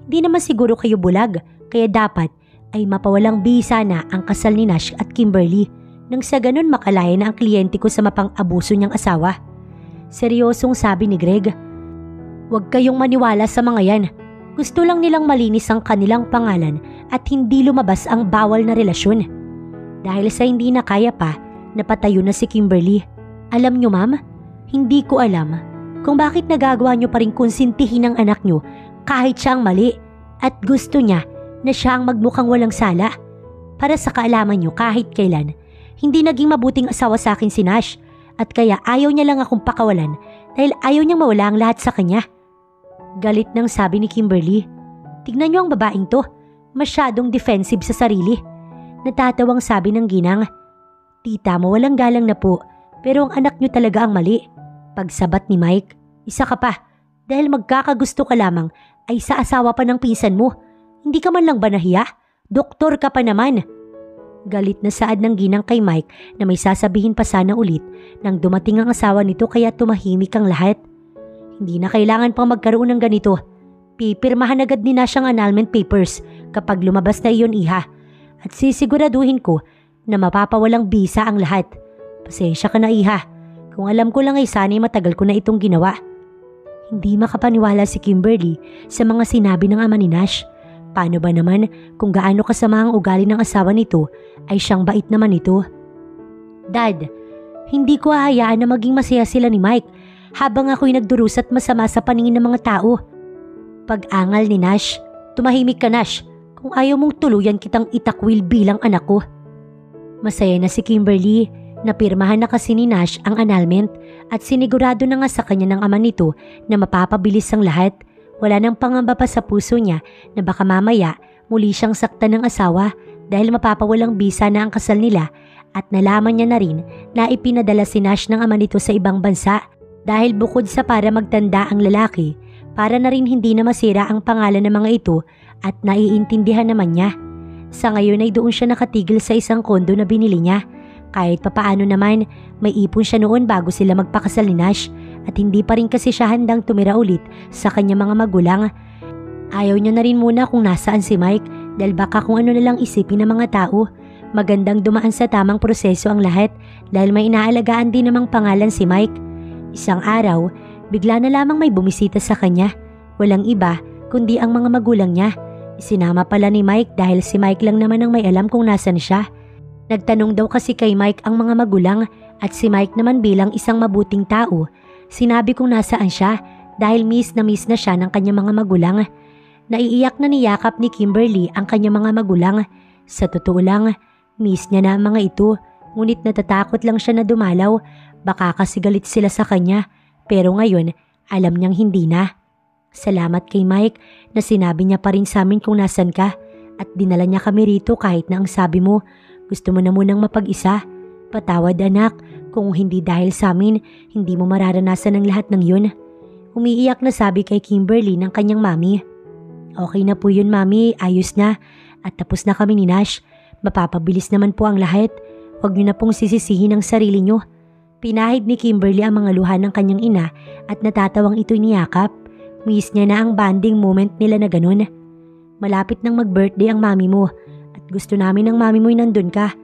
Hindi naman siguro kayo bulag, kaya dapat ay mapawalang bisa na ang kasal ni Nash at Kimberly nang sa ganun makalaya na ang kliyente ko sa mapang-abuso niyang asawa. Seryosong sabi ni Greg. Huwag kayong maniwala sa mga yan. Gusto lang nilang malinis ang kanilang pangalan at hindi lumabas ang bawal na relasyon. Dahil sa hindi na kaya pa, napatayo na si Kimberly. Alam nyo ma'am, hindi ko alam kung bakit nagagawa nyo pa rin konsintihin ang anak nyo kahit siya ang mali at gusto niya na siya ang magmukhang walang sala. Para sa kaalaman nyo kahit kailan, hindi naging mabuting asawa sa akin si Nash at kaya ayaw niya lang akong pakawalan dahil ayaw niyang mawala ang lahat sa kanya. Galit nang sabi ni Kimberly. Tignan niyo ang babaeng to, masyadong defensive sa sarili. Natatawang sabi ng ginang. Tita mo walang galang na po, pero ang anak niyo talaga ang mali. Pagsabat ni Mike, isa ka pa, dahil magkakagusto ka lamang ay sa asawa pa ng pinsan mo. Hindi ka man lang ba nahiya? Doktor ka pa naman. Galit na saad ng ginang kay Mike na may sasabihin pa sana ulit nang dumating ang asawa nito kaya tumahimik ang lahat. Hindi na kailangan pang magkaroon ng ganito. Pipirmahan agad ni Nash ang annulment papers kapag lumabas na iyon iha at sisiguraduhin ko na mapapawalang bisa ang lahat. Pasensya ka na iha. Kung alam ko lang ay sana'y matagal ko na itong ginawa. Hindi makapaniwala si Kimberly sa mga sinabi ng ama ni Nash. Paano ba naman kung gaano kasama ang ugali ng asawa nito ay siyang bait naman ito? Dad, hindi ko hahayaan na maging masaya sila ni Mike habang ako'y nagdurus at masama sa paningin ng mga tao. Pag-angal ni Nash, tumahimik ka Nash kung ayaw mong tuluyan kitang itakwil bilang anak ko. Masaya na si Kimberly. Napirmahan na kasi ni Nash ang annulment at sinigurado na nga sa kanya ng ama nito na mapapabilis ang lahat. Wala nang pangamba pa sa puso niya na baka mamaya muli siyang saktan ng asawa dahil mapapawalang bisa na ang kasal nila at nalaman niya na rin na ipinadala si Nash ng ama nito sa ibang bansa dahil bukod sa para magtanda ang lalaki, para na rin hindi na masira ang pangalan ng mga ito at naiintindihan naman niya. Sa ngayon ay doon siya nakatigil sa isang kondo na binili niya. Kahit papaano naman, may ipon siya noon bago sila magpakasal ni Nash at hindi pa rin kasi siya handang tumira ulit sa kanyang mga magulang. Ayaw niya na rin muna kung nasaan si Mike dahil baka kung ano na lang isipin ng mga tao. Magandang dumaan sa tamang proseso ang lahat dahil may inaalagaan din namang pangalan si Mike. Isang araw, bigla na lamang may bumisita sa kanya. Walang iba kundi ang mga magulang niya. Isinama pala ni Mike dahil si Mike lang naman ang may alam kung nasan siya. Nagtanong daw kasi kay Mike ang mga magulang at si Mike naman bilang isang mabuting tao, sinabi kung nasaan siya dahil miss na siya ng kanyang mga magulang. Naiiyak na niyakap ni Kimberly ang kanyang mga magulang. Sa totoo lang, miss niya na ang mga ito, ngunit natatakot lang siya na dumalaw, baka kasi galit sila sa kanya, pero ngayon alam niyang hindi na. Salamat kay Mike na sinabi niya pa rin sa amin kung nasan ka at dinala niya kami rito kahit na ang sabi mo, gusto mo na munang mapag-isa. Patawad anak, kung hindi dahil sa amin, hindi mo mararanasan ang lahat ng yun. Umiiyak na sabi kay Kimberly ng kanyang mami. Okay na po yun mami, ayos na. At tapos na kami ni Nash. Mapapabilis naman po ang lahat. Huwag niyo na pong sisisihin ang sarili niyo. Pinahid ni Kimberly ang mga luha ng kanyang ina at natatawang ito'y niyakap. Miss niya na ang bonding moment nila na ganun. Malapit nang mag-birthday ang mami mo at gusto namin ng mami mo'y nandun ka.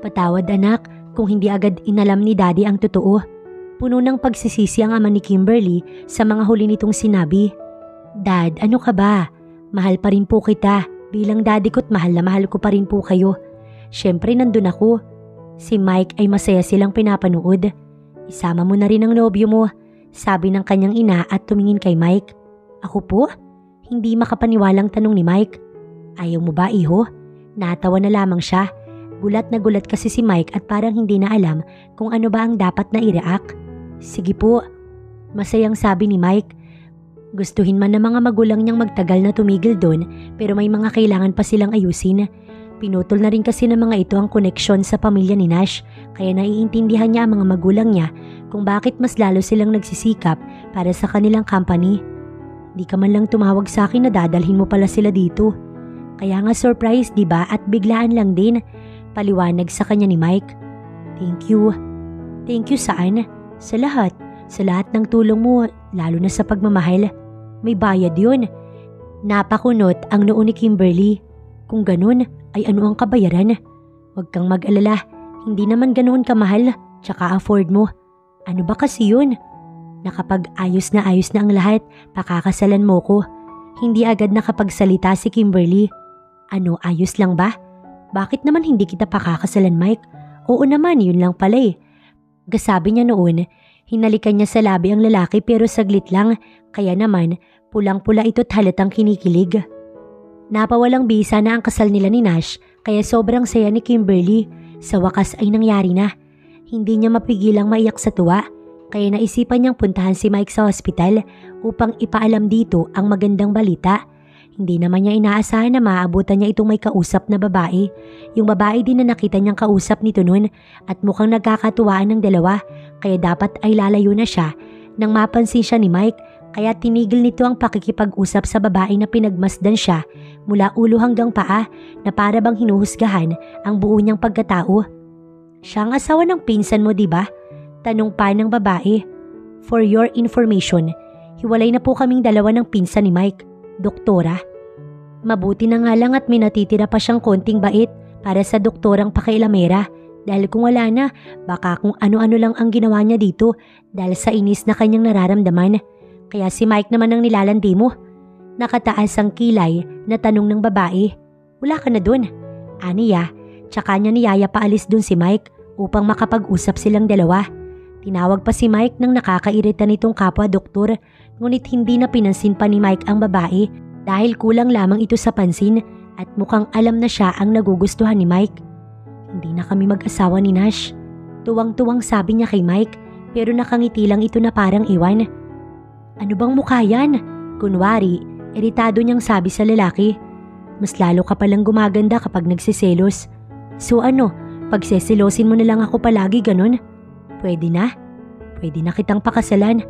Patawad anak kung hindi agad inalam ni daddy ang totoo. Puno ng pagsisisi ang ama ni Kimberly sa mga huli nitong sinabi. Dad, ano ka ba? Mahal pa rin po kita. Bilang daddy ko't mahal na mahal ko pa rin po kayo. Siyempre nandun ako. Si Mike ay masaya silang pinapanood. Isama mo na rin ang nobyo mo, sabi ng kanyang ina at tumingin kay Mike. Ako po? Hindi makapaniwalang tanong ni Mike. Ayaw mo ba iho? Natawa na lamang siya. Gulat na gulat kasi si Mike at parang hindi na alam kung ano ba ang dapat na i-react. Sige po. Masayang sabi ni Mike. Gustuhin man ng mga magulang niyang magtagal na tumigil doon pero may mga kailangan pa silang ayusin. Pinutol na rin kasi ng mga ito ang koneksyon sa pamilya ni Nash kaya naiintindihan niya ang mga magulang niya kung bakit mas lalo silang nagsisikap para sa kanilang company. Di ka man lang tumawag sa akin na dadalhin mo pala sila dito. Kaya nga surprise diba at biglaan lang din, paliwanag sa kanya ni Mike. Thank you. Thank you saan? Sa lahat. Sa lahat ng tulong mo, lalo na sa pagmamahal. May bayad yun. Napakunot ang noo ni Kimberly. Kung ganun, ay ano ang kabayaran? Huwag kang mag-alala, hindi naman ganoon kamahal, tsaka afford mo. Ano ba kasi yun? Nakapag-ayos na ang lahat, pakakasalan mo ko. Hindi agad nakapagsalita si Kimberly. Ano, ayos lang ba? Bakit naman hindi kita pakakasalan, Mike? Oo naman, yun lang pala eh. Gasabi niya noon, hinalikan niya sa labi ang lalaki pero saglit lang, kaya naman pulang-pula ito't halatang kinikilig. Napawalang bisa na ang kasal nila ni Nash kaya sobrang saya ni Kimberly. Sa wakas ay nangyari na. Hindi niya mapigilang maiyak sa tuwa kaya naisipan niyang puntahan si Mike sa hospital upang ipaalam dito ang magandang balita. Hindi naman niya inaasahan na maabutan niya itong may kausap na babae. Yung babae din na nakita niyang kausap nito noon at mukhang nagkakatuwaan ng dalawa kaya dapat ay lalayo na siya nang mapansin siya ni Mike. Kaya tinigil nito ang pakikipag-usap sa babae na pinagmasdan siya mula ulo hanggang paa na para bang hinuhusgahan ang buo niyang pagkatao. Siya ang asawa ng pinsan mo, diba? Tanong pa ng babae. For your information, hiwalay na po kaming dalawa ng pinsan ni Mike, doktora. Mabuti na nga lang at may natitira pa siyang konting bait para sa doktorang pakailamera dahil kung wala na, baka kung ano-ano lang ang ginawa niya dito dahil sa inis na kanyang nararamdaman. Kaya si Mike naman ang nilalandi mo. Nakataas ang kilay na tanong ng babae. Wala ka na dun. Aniya, tsaka niya niyaya paalis dun si Mike upang makapag-usap silang dalawa. Tinawag pa si Mike nang nakakairita nitong kapwa doktor ngunit hindi na pinansin pa ni Mike ang babae dahil kulang lamang ito sa pansin at mukhang alam na siya ang nagugustuhan ni Mike. Hindi na kami mag-asawa ni Nash. Tuwang-tuwang sabi niya kay Mike pero nakangiti lang ito na parang iwan. Ano bang mukha yan? Kunwari, iritado niyang sabi sa lalaki. Mas lalo ka palang gumaganda kapag nagsiselos. So ano, pagseselosin mo na lang ako palagi ganun? Pwede na? Pwede na kitang pakasalan.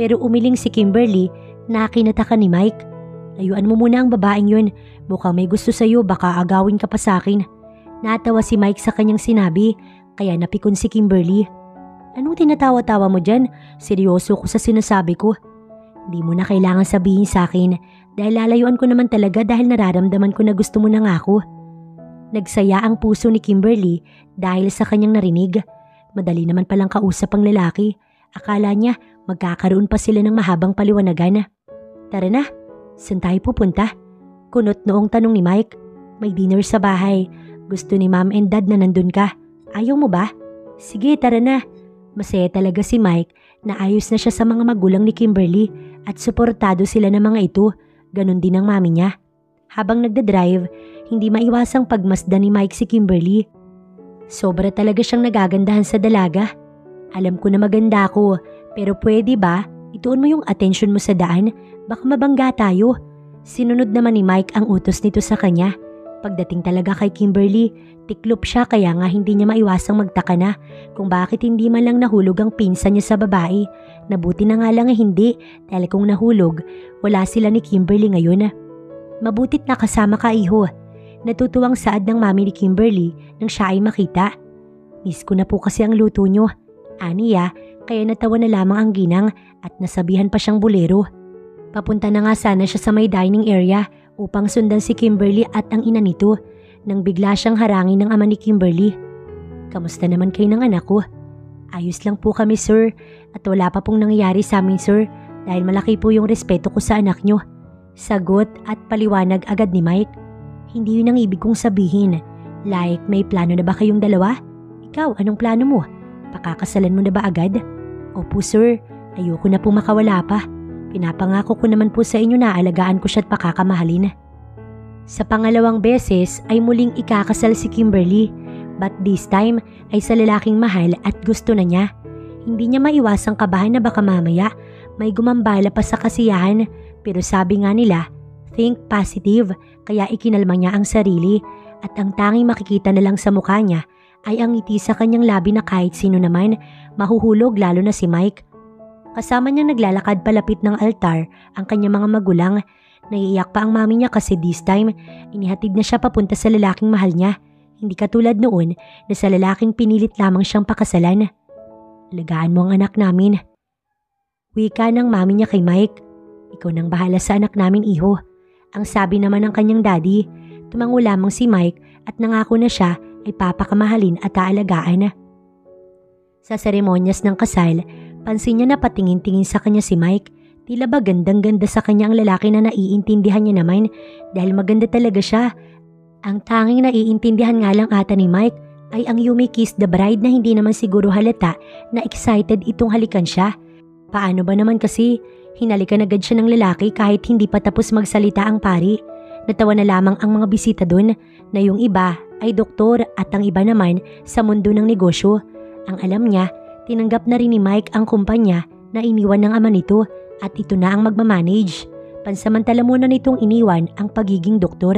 Pero umiling si Kimberly na kinataka ni Mike. Layuan mo muna ang babaeng yun. Mukhang may gusto sa'yo, baka agawin ka pa sa akin. Natawa si Mike sa kanyang sinabi, kaya napikon si Kimberly. Anong tinatawa-tawa mo dyan? Seryoso ko sa sinasabi ko. Di mo na kailangan sabihin sa akin dahil lalayuan ko naman talaga dahil nararamdaman ko na gusto mo na nga ako. Nagsaya ang puso ni Kimberly dahil sa kanyang narinig. Madali naman palang kausap ang lalaki. Akala niya magkakaroon pa sila ng mahabang paliwanagan. Tara na, saan tayo pupunta? Kunot noong tanong ni Mike. May dinner sa bahay. Gusto ni mom and dad na nandun ka. Ayaw mo ba? Sige, tara na. Masaya talaga si Mike na ayos na siya sa mga magulang ni Kimberly at suportado sila ng mga ito, ganun din ang mami niya. Habang nagdadrive, hindi maiwasang pagmasdan ni Mike si Kimberly. Sobra talaga siyang nagagandahan sa dalaga. Alam ko na maganda ako, pero pwede ba ituon mo yung atensyon mo sa daan? Baka mabangga tayo. Sinunod naman ni Mike ang utos nito sa kanya. Pagdating talaga kay Kimberly, tiklop siya kaya nga hindi niya maiwasang magtaka na kung bakit hindi man lang nahulog ang pinsan niya sa babae. Nabuti na nga lang hindi dahil kung nahulog, wala sila ni Kimberly ngayon. Mabutit na kasama ka iho. Natutuwang saad ng mami ni Kimberly nang siya ay makita. Miss ko na po kasi ang luto nyo. Aniya, kaya natawa na lamang ang ginang at nasabihan pa siyang bulero. Papunta na nga sana siya sa may dining area upang sundan si Kimberly at ang ina nito nang bigla siyang harangin ng ama ni Kimberly. Kamusta naman kayo ng anak ko? Ayos lang po kami sir at wala pa pong nangyayari sa amin sir dahil malaki po yung respeto ko sa anak nyo. Sagot at paliwanag agad ni Mike. Hindi yun ang ibig kong sabihin. Like may plano na ba kayong dalawa? Ikaw, anong plano mo? Pakakasalan mo na ba agad? Opo sir, ayoko na po makawala pa. Pinapangako ko naman po sa inyo na alagaan ko siya at pakakamahalin. Sa pangalawang beses ay muling ikakasal si Kimberly. But this time ay sa lalaking mahal at gusto na niya. Hindi niya maiwasang kabahan na baka mamaya may gumambala pa sa kasiyahan. Pero sabi nga nila, think positive, kaya ikinalma niya ang sarili. At ang tanging makikita na lang sa mukha niya ay ang ngiti sa kanyang labi na kahit sino naman mahuhulog lalo na si Mike. Kasama niya naglalakad palapit ng altar ang kanyang mga magulang. Naiiyak pa ang mami niya kasi this time inihatid na siya papunta sa lalaking mahal niya. Hindi katulad noon na sa lalaking pinilit lamang siyang pakasalan. Alagaan mo ang anak namin. Wika ng mami niya kay Mike. Ikaw nang bahala sa anak namin iho. Ang sabi naman ng kanyang daddy, tumango lamang si Mike at nangako na siya ay papakamahalin at aalagaan. Sa seremonyas ng kasal, pansin niya na patingin-tingin sa kanya si Mike. Tila ba gandang-ganda sa kanya ang lalaki na naiintindihan niya naman dahil maganda talaga siya. Ang tanging naiintindihan nga lang ata ni Mike ay ang You May Kiss the Bride na hindi naman siguro halata na excited itong halikan siya. Paano ba naman kasi hinalikan agad siya ng lalaki kahit hindi pa tapos magsalita ang pari. Natawa na lamang ang mga bisita doon na yung iba ay doktor at ang iba naman sa mundo ng negosyo. Ang alam niya, tinanggap na rin ni Mike ang kumpanya na iniwan ng ama nito at ito na ang magmamanage. Pansamantala muna nitong iniwan ang pagiging doktor.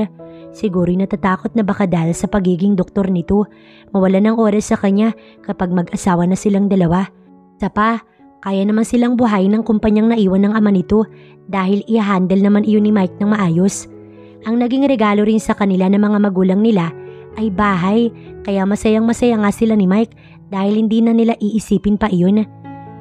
Siguro'y natatakot na baka dahil sa pagiging doktor nito, mawala ng oras sa kanya kapag mag-asawa na silang dalawa. Sa pa, kaya naman silang buhayin ng kumpanyang naiwan ng ama nito dahil i-handle naman iyon ni Mike ng maayos. Ang naging regalo rin sa kanila ng mga magulang nila ay bahay, kaya masayang-masaya nga sila ni Mike dahil hindi na nila iisipin pa iyon.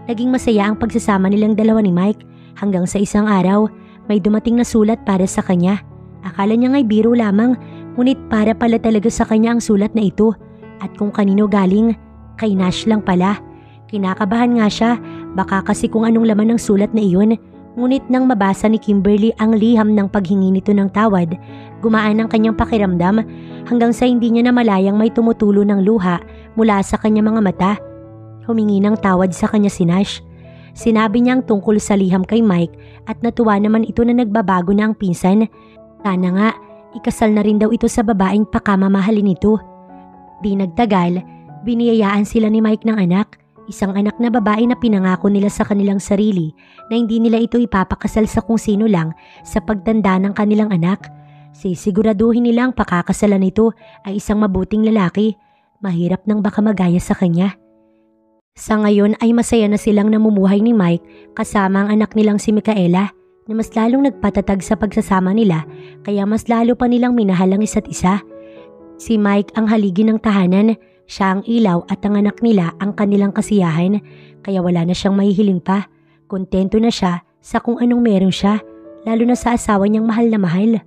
Naging masaya ang pagsasama nilang dalawa ni Mike hanggang sa isang araw may dumating na sulat para sa kanya. Akala niya nga'y biro lamang, ngunit para pala talaga sa kanya ang sulat na ito. At kung kanino galing, kay Nash lang pala. Kinakabahan nga siya, baka kasi kung anong laman ng sulat na iyon. Ngunit nang mabasa ni Kimberly ang liham ng paghingi nito ng tawad, gumaan ang kanyang pakiramdam hanggang sa hindi niya namalayang may tumutulo ng luha mula sa kanyang mga mata. Humingi ng tawad sa kanya si Nash. Sinabi niya ang tungkol sa liham kay Mike at natuwa naman ito na nagbabago na ang pinsan. Sana nga, ikasal na rin daw ito sa babaeng pakamamahalin nito. Di nagtagal, biniyayaan sila ni Mike ng anak, isang anak na babae na pinangako nila sa kanilang sarili na hindi nila ito ipapakasal sa kung sino lang sa pagtanda ng kanilang anak. Sisiguraduhin nila ang pakakasalan nito ay isang mabuting lalaki, mahirap nang baka magaya sa kanya. Sa ngayon ay masaya na silang namumuhay ni Mike kasama ang anak nilang si Micaela na mas lalong nagpatatag sa pagsasama nila kaya mas lalo pa nilang minahal ang isa't isa. Si Mike ang haligi ng tahanan, siya ang ilaw at ang anak nila ang kanilang kasiyahan kaya wala na siyang mahihiling pa. Kontento na siya sa kung anong meron siya, lalo na sa asawa niyang mahal na mahal.